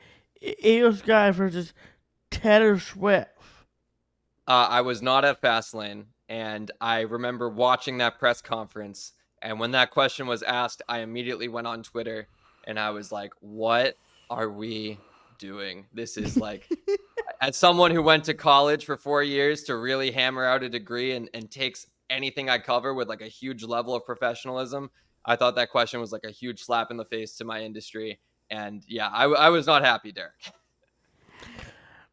Io Sky versus Taylor Swift? I was not at Fastlane, and I remember watching that press conference. And when that question was asked, I immediately went on Twitter, and I was like, what are we doing? This is like, as someone who went to college for 4 years to really hammer out a degree and takes anything I cover with like a huge level of professionalism, I thought that question was like a huge slap in the face to my industry. And yeah, I was not happy, Derek.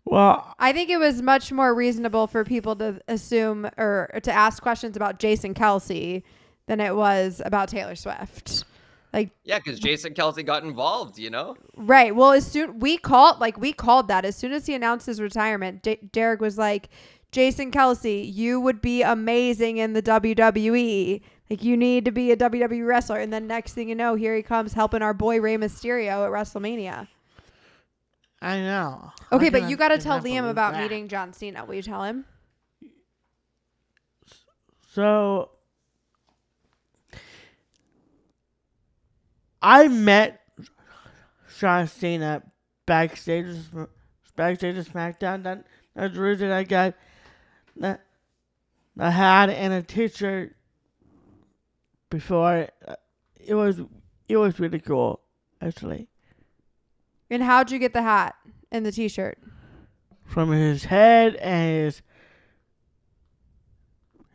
Well, I think it was much more reasonable for people to assume or to ask questions about Jason Kelce than it was about Taylor Swift. Like, yeah, because Jason Kelce got involved, you know? Right. Well, as soon we called that as soon as he announced his retirement, Derek was like, Jason Kelce, you would be amazing in the WWE. Like, you need to be a WWE wrestler. And then next thing you know, here he comes helping our boy Rey Mysterio at WrestleMania. I know. Okay, but you got to tell Liam about meeting John Cena. Will you tell him? So, I met John Cena backstage of SmackDown. That's the reason I got the hat and a t-shirt before. It was really cool, actually. And how'd you get the hat and the t-shirt? From his head and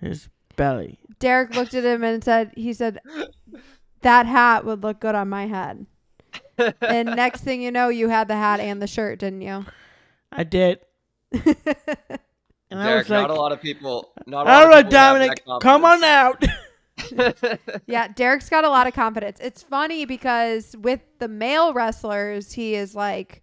his belly. Derek looked at him and he said, that hat would look good on my head. And next thing you know, you had the hat and the shirt, didn't you? I did. And Derek, not a lot of people. All right, Dominic, come on out. Yeah, Derek's got a lot of confidence. It's funny because with the male wrestlers, he is like,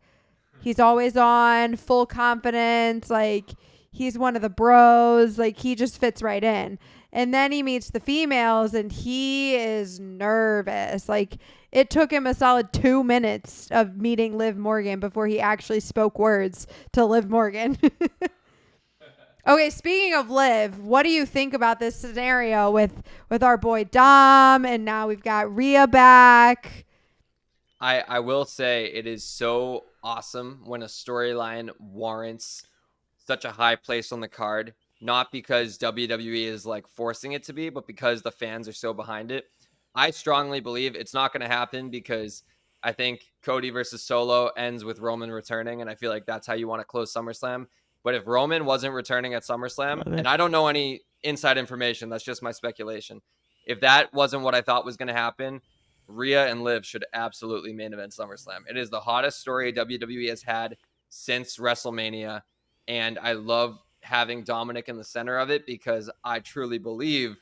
he's always on, full confidence. Like, he's one of the bros. Like, he just fits right in. And then he meets the females, and he is nervous. Like, it took him a solid 2 minutes of meeting Liv Morgan before he actually spoke words to Liv Morgan. Okay, speaking of Liv, what do you think about this scenario with our boy Dom, and now we've got Rhea back? I will say it is so awesome when a storyline warrants such a high place on the card, not because WWE is like forcing it to be, but because the fans are so behind it. I strongly believe it's not going to happen because I think Cody versus Solo ends with Roman returning, and I feel like that's how you want to close SummerSlam. But if Roman wasn't returning at SummerSlam, and I don't know any inside information, that's just my speculation. If that wasn't what I thought was going to happen, Rhea and Liv should absolutely main event SummerSlam. It is the hottest story WWE has had since WrestleMania. And I love having Dominic in the center of it because I truly believe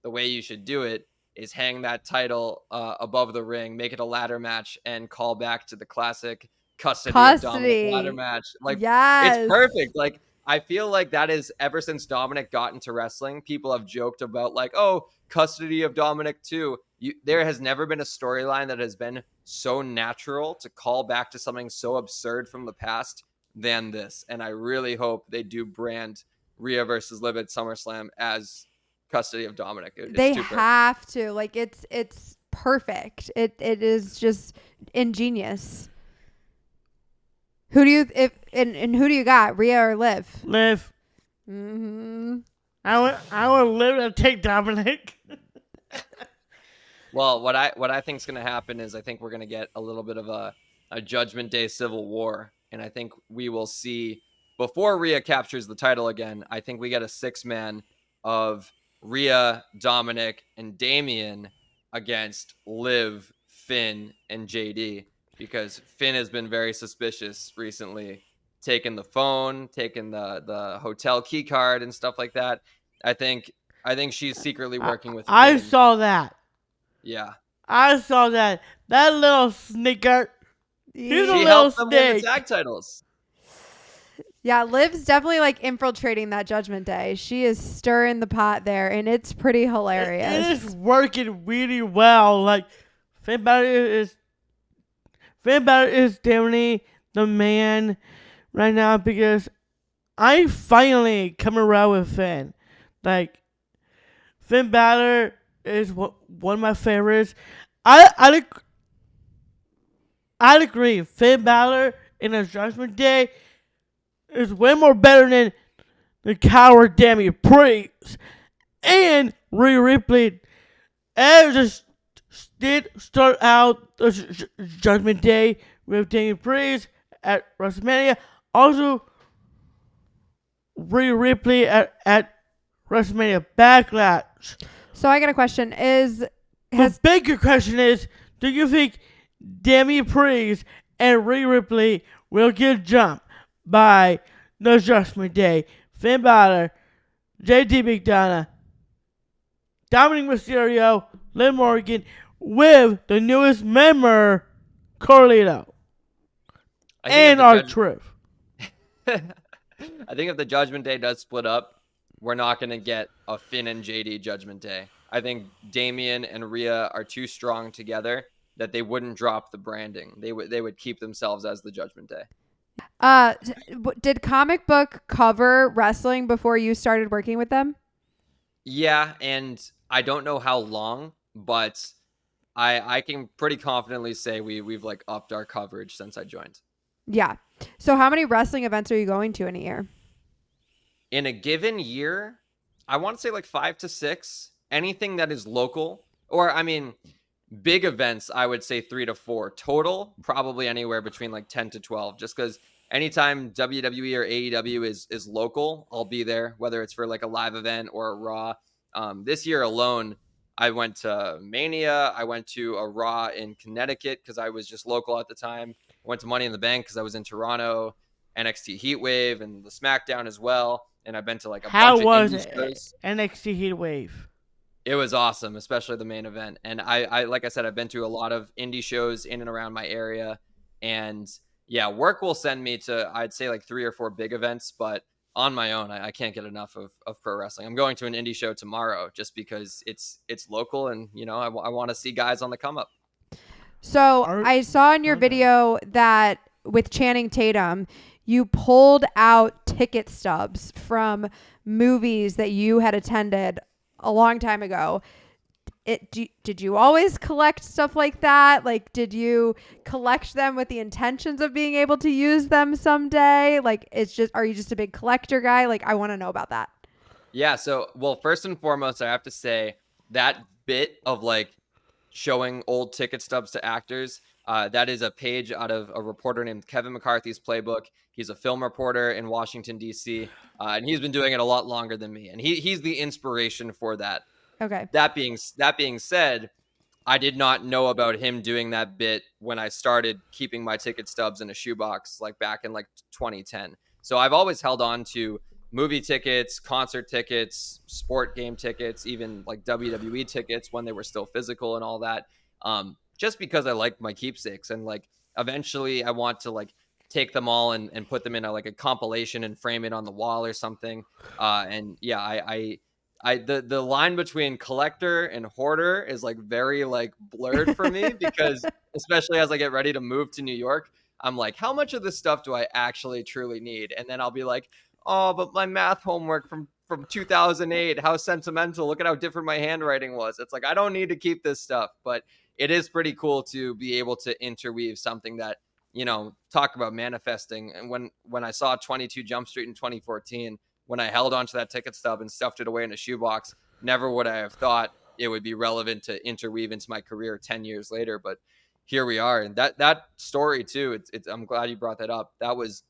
the way you should do it is hang that title above the ring, make it a ladder match, and call back to the classic custody of Dominic ladder match. Like, it's Yes. perfect. Like, I feel like that is, ever since Dominic got into wrestling, people have joked about like, oh, custody of Dominic too. There has never been a storyline that has been so natural to call back to something so absurd from the past than this. And I really hope they do brand Rhea versus Liv at SummerSlam as custody of Dominic. They have to. Like, it's perfect. It is just ingenious. Who do you who do you got, Rhea or Liv? Liv. Mm-hmm. I would Liv to take Dominic. Well, what I think is going to happen is I think we're going to get a little bit of a Judgment Day Civil War, and I think we will see, before Rhea captures the title again, I think we get a 6-man of Rhea, Dominic, and Damian against Liv, Finn, and JD, because Finn has been very suspicious recently, taking the phone, taking the hotel key card and stuff like that. I think she's secretly working with Finn. I saw that. Yeah. I saw that. That little snicker. He's a She little helped them win the snake. tag titles. Yeah, Liv's definitely like infiltrating that Judgment Day. She is stirring the pot there, and it's pretty hilarious. It is working really well. Like, Finn Balor is definitely the man right now because I finally come around with Finn. Like, Finn Balor is one of my favorites. I'd agree. Finn Balor in a Judgment Day is way more better than the coward Damian Priest and Rhea Ripley. And just did start out the Judgment Day with Damian Priest at WrestleMania. Also, Rhea Ripley at WrestleMania Backlash. So I got a question. The bigger question is, do you think Damian Priest and Rhea Ripley will get jumped by the Judgment Day? Finn Balor, JD McDonough, Dominic Mysterio, Liv Morgan, with the newest member, Carlito, and R-Truth. I think if the Judgment Day does split up, we're not going to get a Finn and JD Judgment Day. I think Damian and Rhea are too strong together that they wouldn't drop the branding. They would keep themselves as the Judgment Day. Did Comic Book cover wrestling before you started working with them? Yeah, and I don't know how long, but I can pretty confidently say we've like upped our coverage since I joined. Yeah. So how many wrestling events are you going to in a year? In a given year, I want to say like 5 to 6. Anything that is local, or I mean, big events, I would say 3 to 4. Total, probably anywhere between like 10 to 12. Just because anytime WWE or AEW is local, I'll be there, whether it's for like a live event or a Raw. This year alone, I went to Mania. I went to a Raw in Connecticut because I was just local at the time. I went to Money in the Bank because I was in Toronto, NXT Heatwave, and the SmackDown as well. And I've been to like a bunch of indie shows. NXT Heatwave? It was awesome, especially the main event. And I like I said, I've been to a lot of indie shows in and around my area. And yeah, work will send me to, I'd say like 3 or 4 big events, but on my own, I can't get enough of pro wrestling. I'm going to an indie show tomorrow just because it's local and, you know, I want to see guys on the come up. So I saw in your video that with Channing Tatum, you pulled out ticket stubs from movies that you had attended a long time ago. Did you always collect stuff like that? Like, did you collect them with the intentions of being able to use them someday? Like, are you just a big collector guy? Like, I want to know about that. Yeah. So, well, first and foremost, I have to say that bit of like showing old ticket stubs to actors, that is a page out of a reporter named Kevin McCarthy's playbook. He's a film reporter in Washington, D.C., and he's been doing it a lot longer than me. And he's the inspiration for that. Okay. That being said, I did not know about him doing that bit when I started keeping my ticket stubs in a shoebox, like back in like 2010. So I've always held on to movie tickets, concert tickets, sport game tickets, even like WWE tickets when they were still physical and all that. Just because I like my keepsakes, and like eventually I want to like take them all and put them in like a compilation and frame it on the wall or something. And yeah, the line between collector and hoarder is like very like blurred for me, because especially as I get ready to move to New York, I'm like, how much of this stuff do I actually truly need? And then I'll be like, oh, but my math homework from 2008, how sentimental, look at how different my handwriting was. It's like, I don't need to keep this stuff, but it is pretty cool to be able to interweave something that, talk about manifesting. And when I saw 22 Jump Street in 2014, when I held onto that ticket stub and stuffed it away in a shoebox, never would I have thought it would be relevant to interweave into my career 10 years later. But here we are. And that story too, I'm glad you brought that up. That was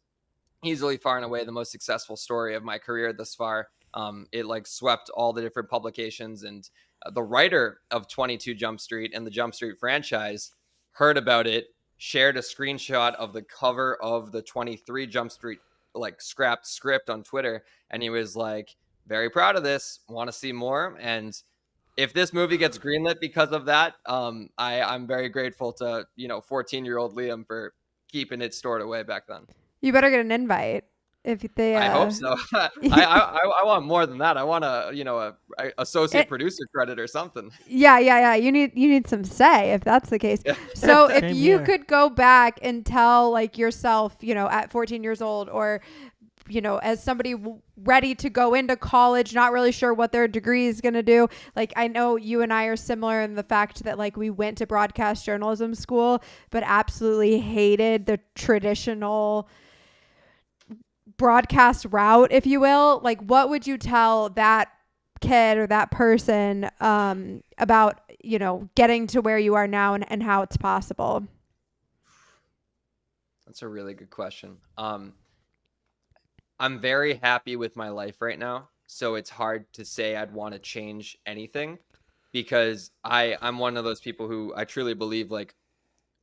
easily far and away the most successful story of my career thus far. It like swept all the different publications, and the writer of 22 Jump Street and the Jump Street franchise heard about it, shared a screenshot of the cover of the 23 Jump Street like scrapped script on Twitter, and he was like, very proud of this, want to see more. And if this movie gets greenlit because of that, I'm very grateful to 14-year-old Liam for keeping it stored away back then. You better get an invite if they. I hope so. I want more than that. I want a associate producer credit or something. Yeah. You need some say if that's the case. Yeah. So if Same you here. could go back and tell like yourself, at 14 years old, or as somebody ready to go into college, not really sure what their degree is going to do. Like, I know you and I are similar in the fact that like we went to broadcast journalism school, but absolutely hated the traditional broadcast route, if you will. Like, what would you tell that kid or that person about, getting to where you are now and how it's possible? That's a really good question. I'm very happy with my life right now, so it's hard to say I'd want to change anything, because I'm one of those people who I truly believe like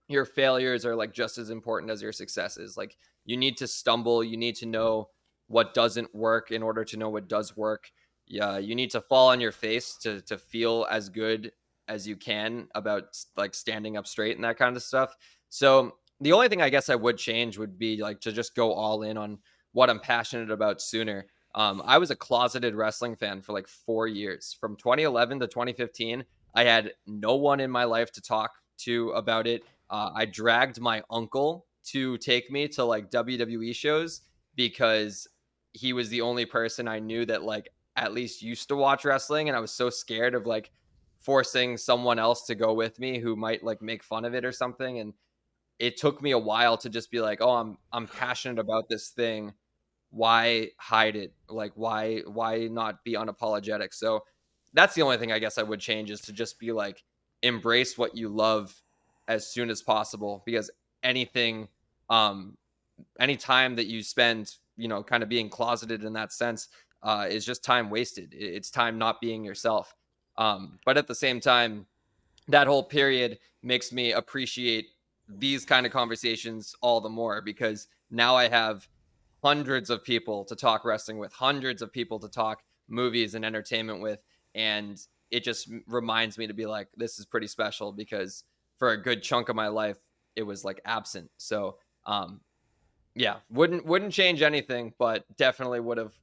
your failures are like just as important as your successes. Like, you need to stumble, you need to know what doesn't work in order to know what does work. Yeah, you need to fall on your face to feel as good as you can about like standing up straight and that kind of stuff. So the only thing I guess I would change would be like to just go all in on what I'm passionate about sooner. I was a closeted wrestling fan for like 4 years. From 2011 to 2015, I had no one in my life to talk to about it. I dragged my uncle to take me to like WWE shows, because he was the only person I knew that like at least used to watch wrestling. And I was so scared of like forcing someone else to go with me who might like make fun of it or something. And it took me a while to just be like, oh, I'm passionate about this thing. Why hide it? Like, why not be unapologetic? So that's the only thing I guess I would change, is to just be like, embrace what you love as soon as possible, because anything, any time that you spend, kind of being closeted in that sense, is just time wasted. It's time not being yourself. But at the same time, that whole period makes me appreciate these kind of conversations all the more, because now I have hundreds of people to talk wrestling with, hundreds of people to talk movies and entertainment with. And it just reminds me to be like, this is pretty special, because for a good chunk of my life, it was like absent. So, yeah, wouldn't change anything, but definitely would have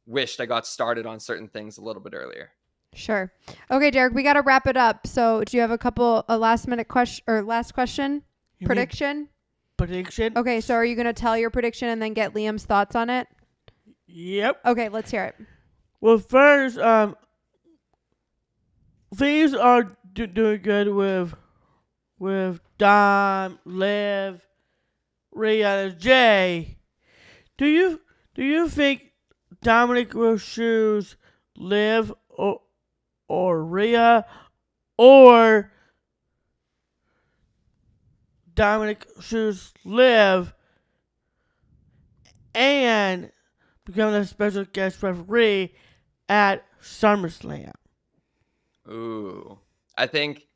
wished I got started on certain things a little bit earlier. Sure. Okay, Derek, we got to wrap it up. So do you have a last minute question or last question? You mean Prediction? prediction? Okay, so are you going to tell your prediction and then get Liam's thoughts on it? Yep. Okay, let's hear it. Well, first, things are doing good with Dom, Liv, Rhea, and Jay. Do you think Dominic will choose Liv or Rhea, or Dominic choose Liv and become a special guest referee at SummerSlam? Ooh, I think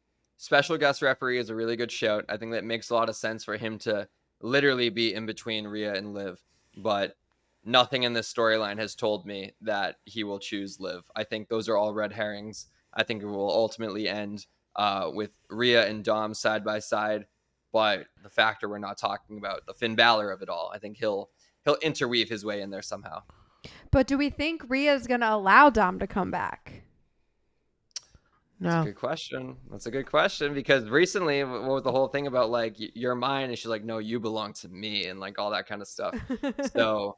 special guest referee is a really good shout. I think that makes a lot of sense for him to literally be in between Rhea and Liv, but nothing in this storyline has told me that he will choose Liv. I think those are all red herrings. I think it will ultimately end with Rhea and Dom side by side, but the factor we're not talking about, the Finn Balor of it all, I think he'll interweave his way in there somehow. But do we think Rhea's going to allow Dom to come back? That's a good question. That's a good question, because recently, what was the whole thing about, like, you're mine, and she's like, no, you belong to me, and like all that kind of stuff. So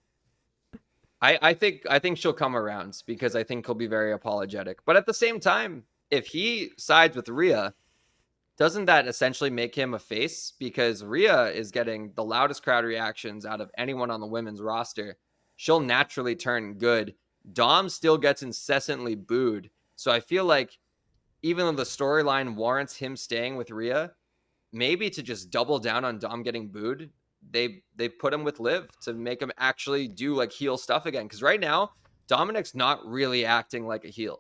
I think she'll come around, because I think he'll be very apologetic. But at the same time, if he sides with Rhea, doesn't that essentially make him a face? Because Rhea is getting the loudest crowd reactions out of anyone on the women's roster. She'll naturally turn good. Dom still gets incessantly booed. So I feel like even though the storyline warrants him staying with Rhea, maybe to just double down on Dom getting booed, they put him with Liv to make him actually do like heel stuff again. Because right now, Dominic's not really acting like a heel.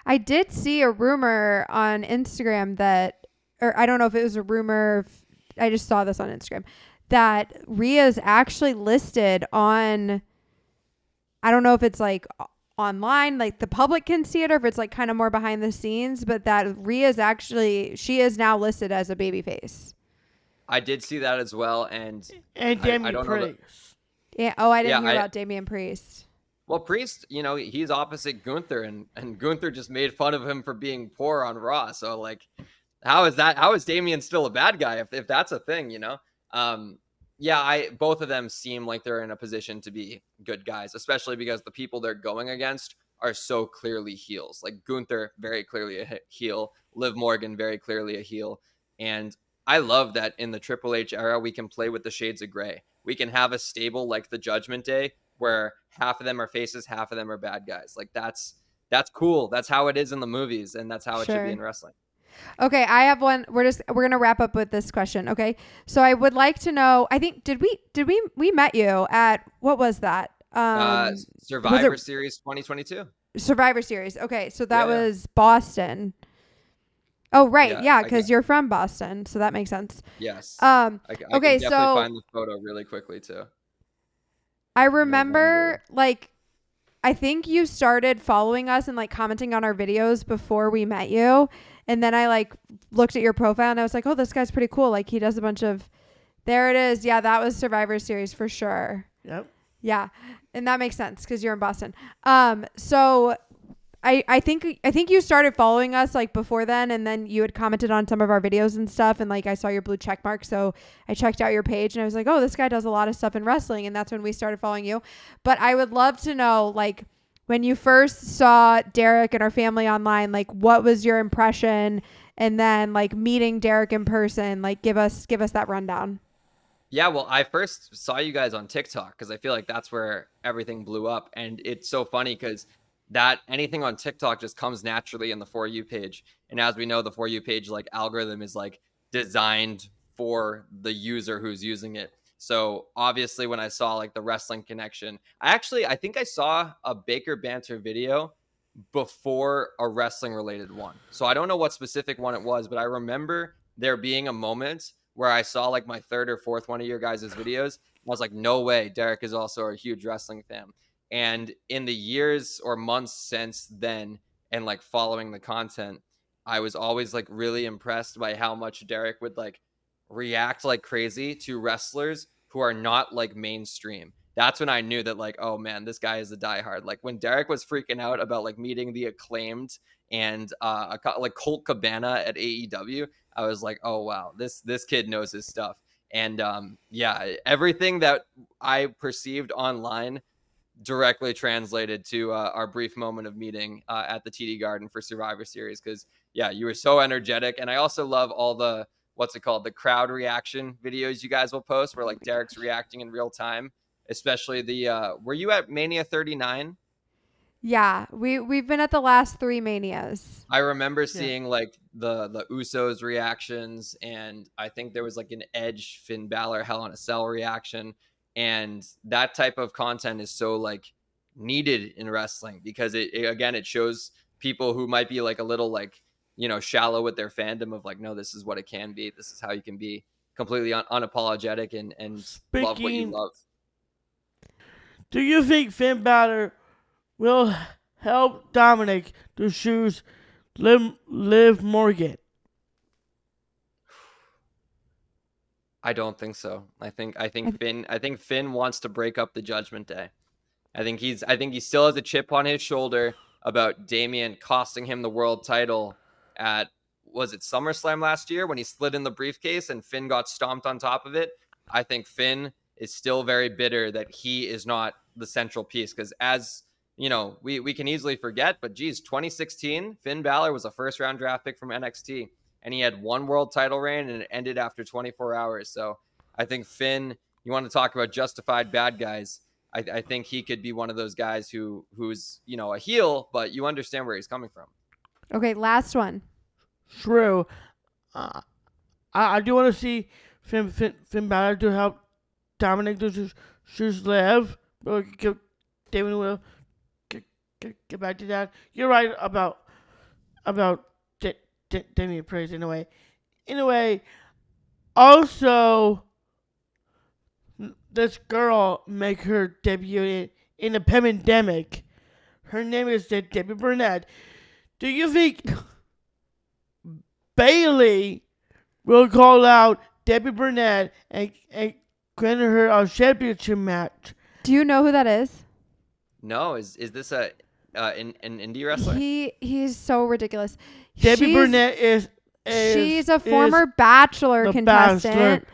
I did see a rumor on Instagram that, or I don't know if it was a rumor, I just saw this on Instagram, that Rhea's actually listed on, I don't know if it's like online, like the public can see it, or if it's like kind of more behind the scenes, but that Rhea's actually, she is now listed as a babyface. I did see that as well, and Damian Priest. Yeah. Oh, I didn't hear about Damian Priest. Well, Priest, he's opposite Gunther, and Gunther just made fun of him for being poor on Raw. So like, how is Damian still a bad guy if that's a thing, both of them seem like they're in a position to be good guys, especially because the people they're going against are so clearly heels. Like Gunther, very clearly a heel. Liv Morgan, very clearly a heel. And I love that in the Triple H era, we can play with the shades of gray. We can have a stable like the Judgment Day where half of them are faces, half of them are bad guys. Like that's cool. That's how it is in the movies, and that's how it should be in wrestling. Okay, I have one. We're gonna wrap up with this question. Okay, so I would like to know. I think did we met you at, what was that? Survivor Series 2022. Survivor Series. Okay, so that was Boston. Oh right, yeah, because you're from Boston, so that makes sense. Yes. I can definitely find the photo really quickly too. I remember, like, I think you started following us and like commenting on our videos before we met you. And then I like looked at your profile and I was like, oh, this guy's pretty cool. Like he does a bunch of, there it is. Yeah, that was Survivor Series for sure. Yep. Yeah. And that makes sense because you're in Boston. So I think you started following us like before then, and then you had commented on some of our videos and stuff, and like I saw your blue check mark, so I checked out your page and I was like, oh, this guy does a lot of stuff in wrestling, and that's when we started following you. But I would love to know, like, when you first saw Derek and our family online, like what was your impression, and then like meeting Derek in person, like give us that rundown. Yeah, well, I first saw you guys on TikTok because I feel like that's where everything blew up, and it's so funny because that anything on TikTok just comes naturally in the For You page. And as we know, the For You page like algorithm is like designed for the user who's using it. So obviously when I saw like the wrestling connection, I think I saw a Baker Banter video before a wrestling related one. So I don't know what specific one it was, but I remember there being a moment where I saw like my third or fourth one of your guys' videos. I was like, no way, Derek is also a huge wrestling fan. And in the years or months since then, and like following the content, I was always like really impressed by how much Derek would like react like crazy to wrestlers who are not like mainstream. That's when I knew that like, oh man, this guy is a diehard. Like when Derek was freaking out about like meeting the Acclaimed and like Colt Cabana at AEW, I was like, oh wow, this kid knows his stuff. And everything that I perceived online directly translated to our brief moment of meeting at the TD Garden for Survivor Series, because you were so energetic. And I also love all the the crowd reaction videos you guys will post where like Derek's reacting in real time, especially the were you at Mania 39? Yeah, we've been at the last 3 Manias. I remember seeing like the Usos reactions, and I think there was like an Edge Finn Balor Hell in a Cell reaction. And that type of content is so like needed in wrestling because it shows people who might be like a little like shallow with their fandom of like, no, this is what it can be. This is how you can be completely unapologetic and love what you love. Do you think Finn Balor will help Dominic to choose Liv Morgan? I don't think so. I think Finn wants to break up the Judgment Day. I think he still has a chip on his shoulder about Damian costing him the world title at, was it SummerSlam last year when he slid in the briefcase and Finn got stomped on top of it? I think Finn is still very bitter that he is not the central piece, because as we can easily forget, but geez, 2016, Finn Balor was a first round draft pick from NXT, and he had one world title reign and it ended after 24 hours. So I think Finn, you want to talk about justified bad guys, I think he could be one of those guys who's a heel, but you understand where he's coming from. Okay, last one. True. I do want to see Finn Balor to help Dominic to choose Liv. David will get back to that. You're right about Damian Priest in a way. Also, this girl make her debut in the pandemic. Her name is Debbie Burnett. Do you think Bailey will call out Debbie Burnett and grant her a championship match? Do you know who that is? No, is this an indie wrestler? He's so ridiculous. Debbie Burnett she's a former Bachelor contestant,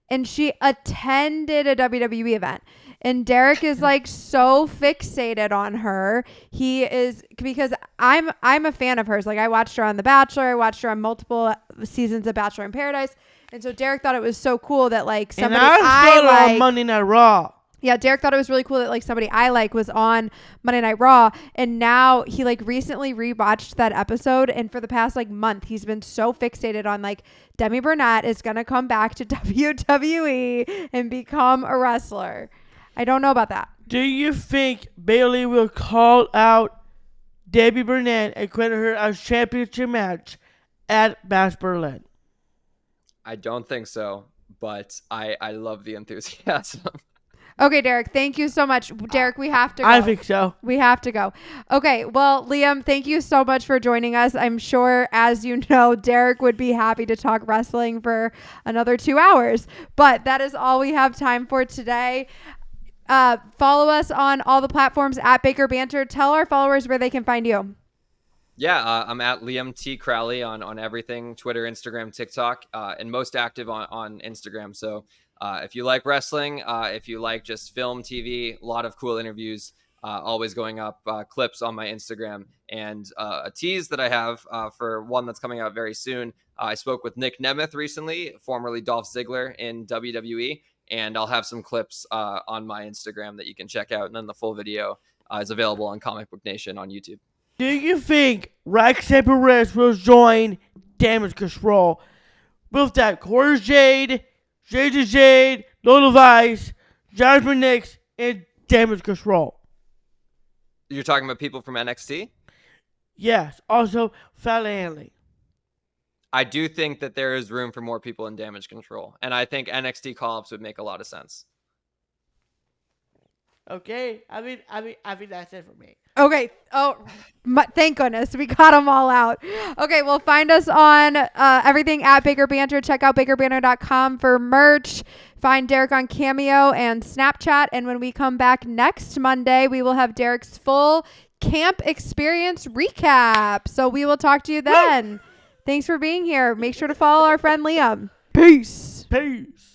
and she attended a WWE event. And Derek is like so fixated on her. He is, because I'm a fan of hers. Like, I watched her on The Bachelor. I watched her on multiple seasons of Bachelor in Paradise. And so Derek thought it was so cool that like somebody I like on Monday Night Raw. Yeah, Derek thought it was really cool that like somebody I like was on Monday Night Raw, and now he like recently rewatched that episode, and for the past like month he's been so fixated on like Debbie Burnett is gonna come back to WWE and become a wrestler. I don't know about that. Do you think Bailey will call out Debbie Burnett and grant her a championship match at Bash Berlin? I don't think so, but I love the enthusiasm. Okay, Derek, thank you so much. Derek, we have to go. I think so. We have to go. Okay, well, Liam, thank you so much for joining us. I'm sure, as you know, Derek would be happy to talk wrestling for another 2 hours. But that is all we have time for today. Follow us on all the platforms at Baker Banter. Tell our followers where they can find you. Yeah, I'm at Liam T. Crowley on everything, Twitter, Instagram, TikTok, and most active on Instagram. So if you like wrestling, if you like just film, TV, a lot of cool interviews, always going up, clips on my Instagram, and a tease that I have for one that's coming out very soon. I spoke with Nick Nemeth recently, formerly Dolph Ziggler in WWE, and I'll have some clips on my Instagram that you can check out, and then the full video is available on Comic Book Nation on YouTube. Do you think Roxanne Perez will join Damage Control with that Corey Jade, Jade, Lola Vice, Jasmine Nix, and Damage Control? You're talking about people from NXT? Yes. Also, Fallon Henley. I do think that there is room for more people in Damage Control, and I think NXT call-ups would make a lot of sense. Okay, I mean that's it for me. Okay. Oh, thank goodness we got them all out. Okay, well, find us on everything at Baker Banter. Check out bakerbanter.com for merch. Find Derek on Cameo and Snapchat. And when we come back next Monday, we will have Derek's full camp experience recap. So we will talk to you then. Thanks for being here. Make sure to follow our friend Liam. Peace. Peace.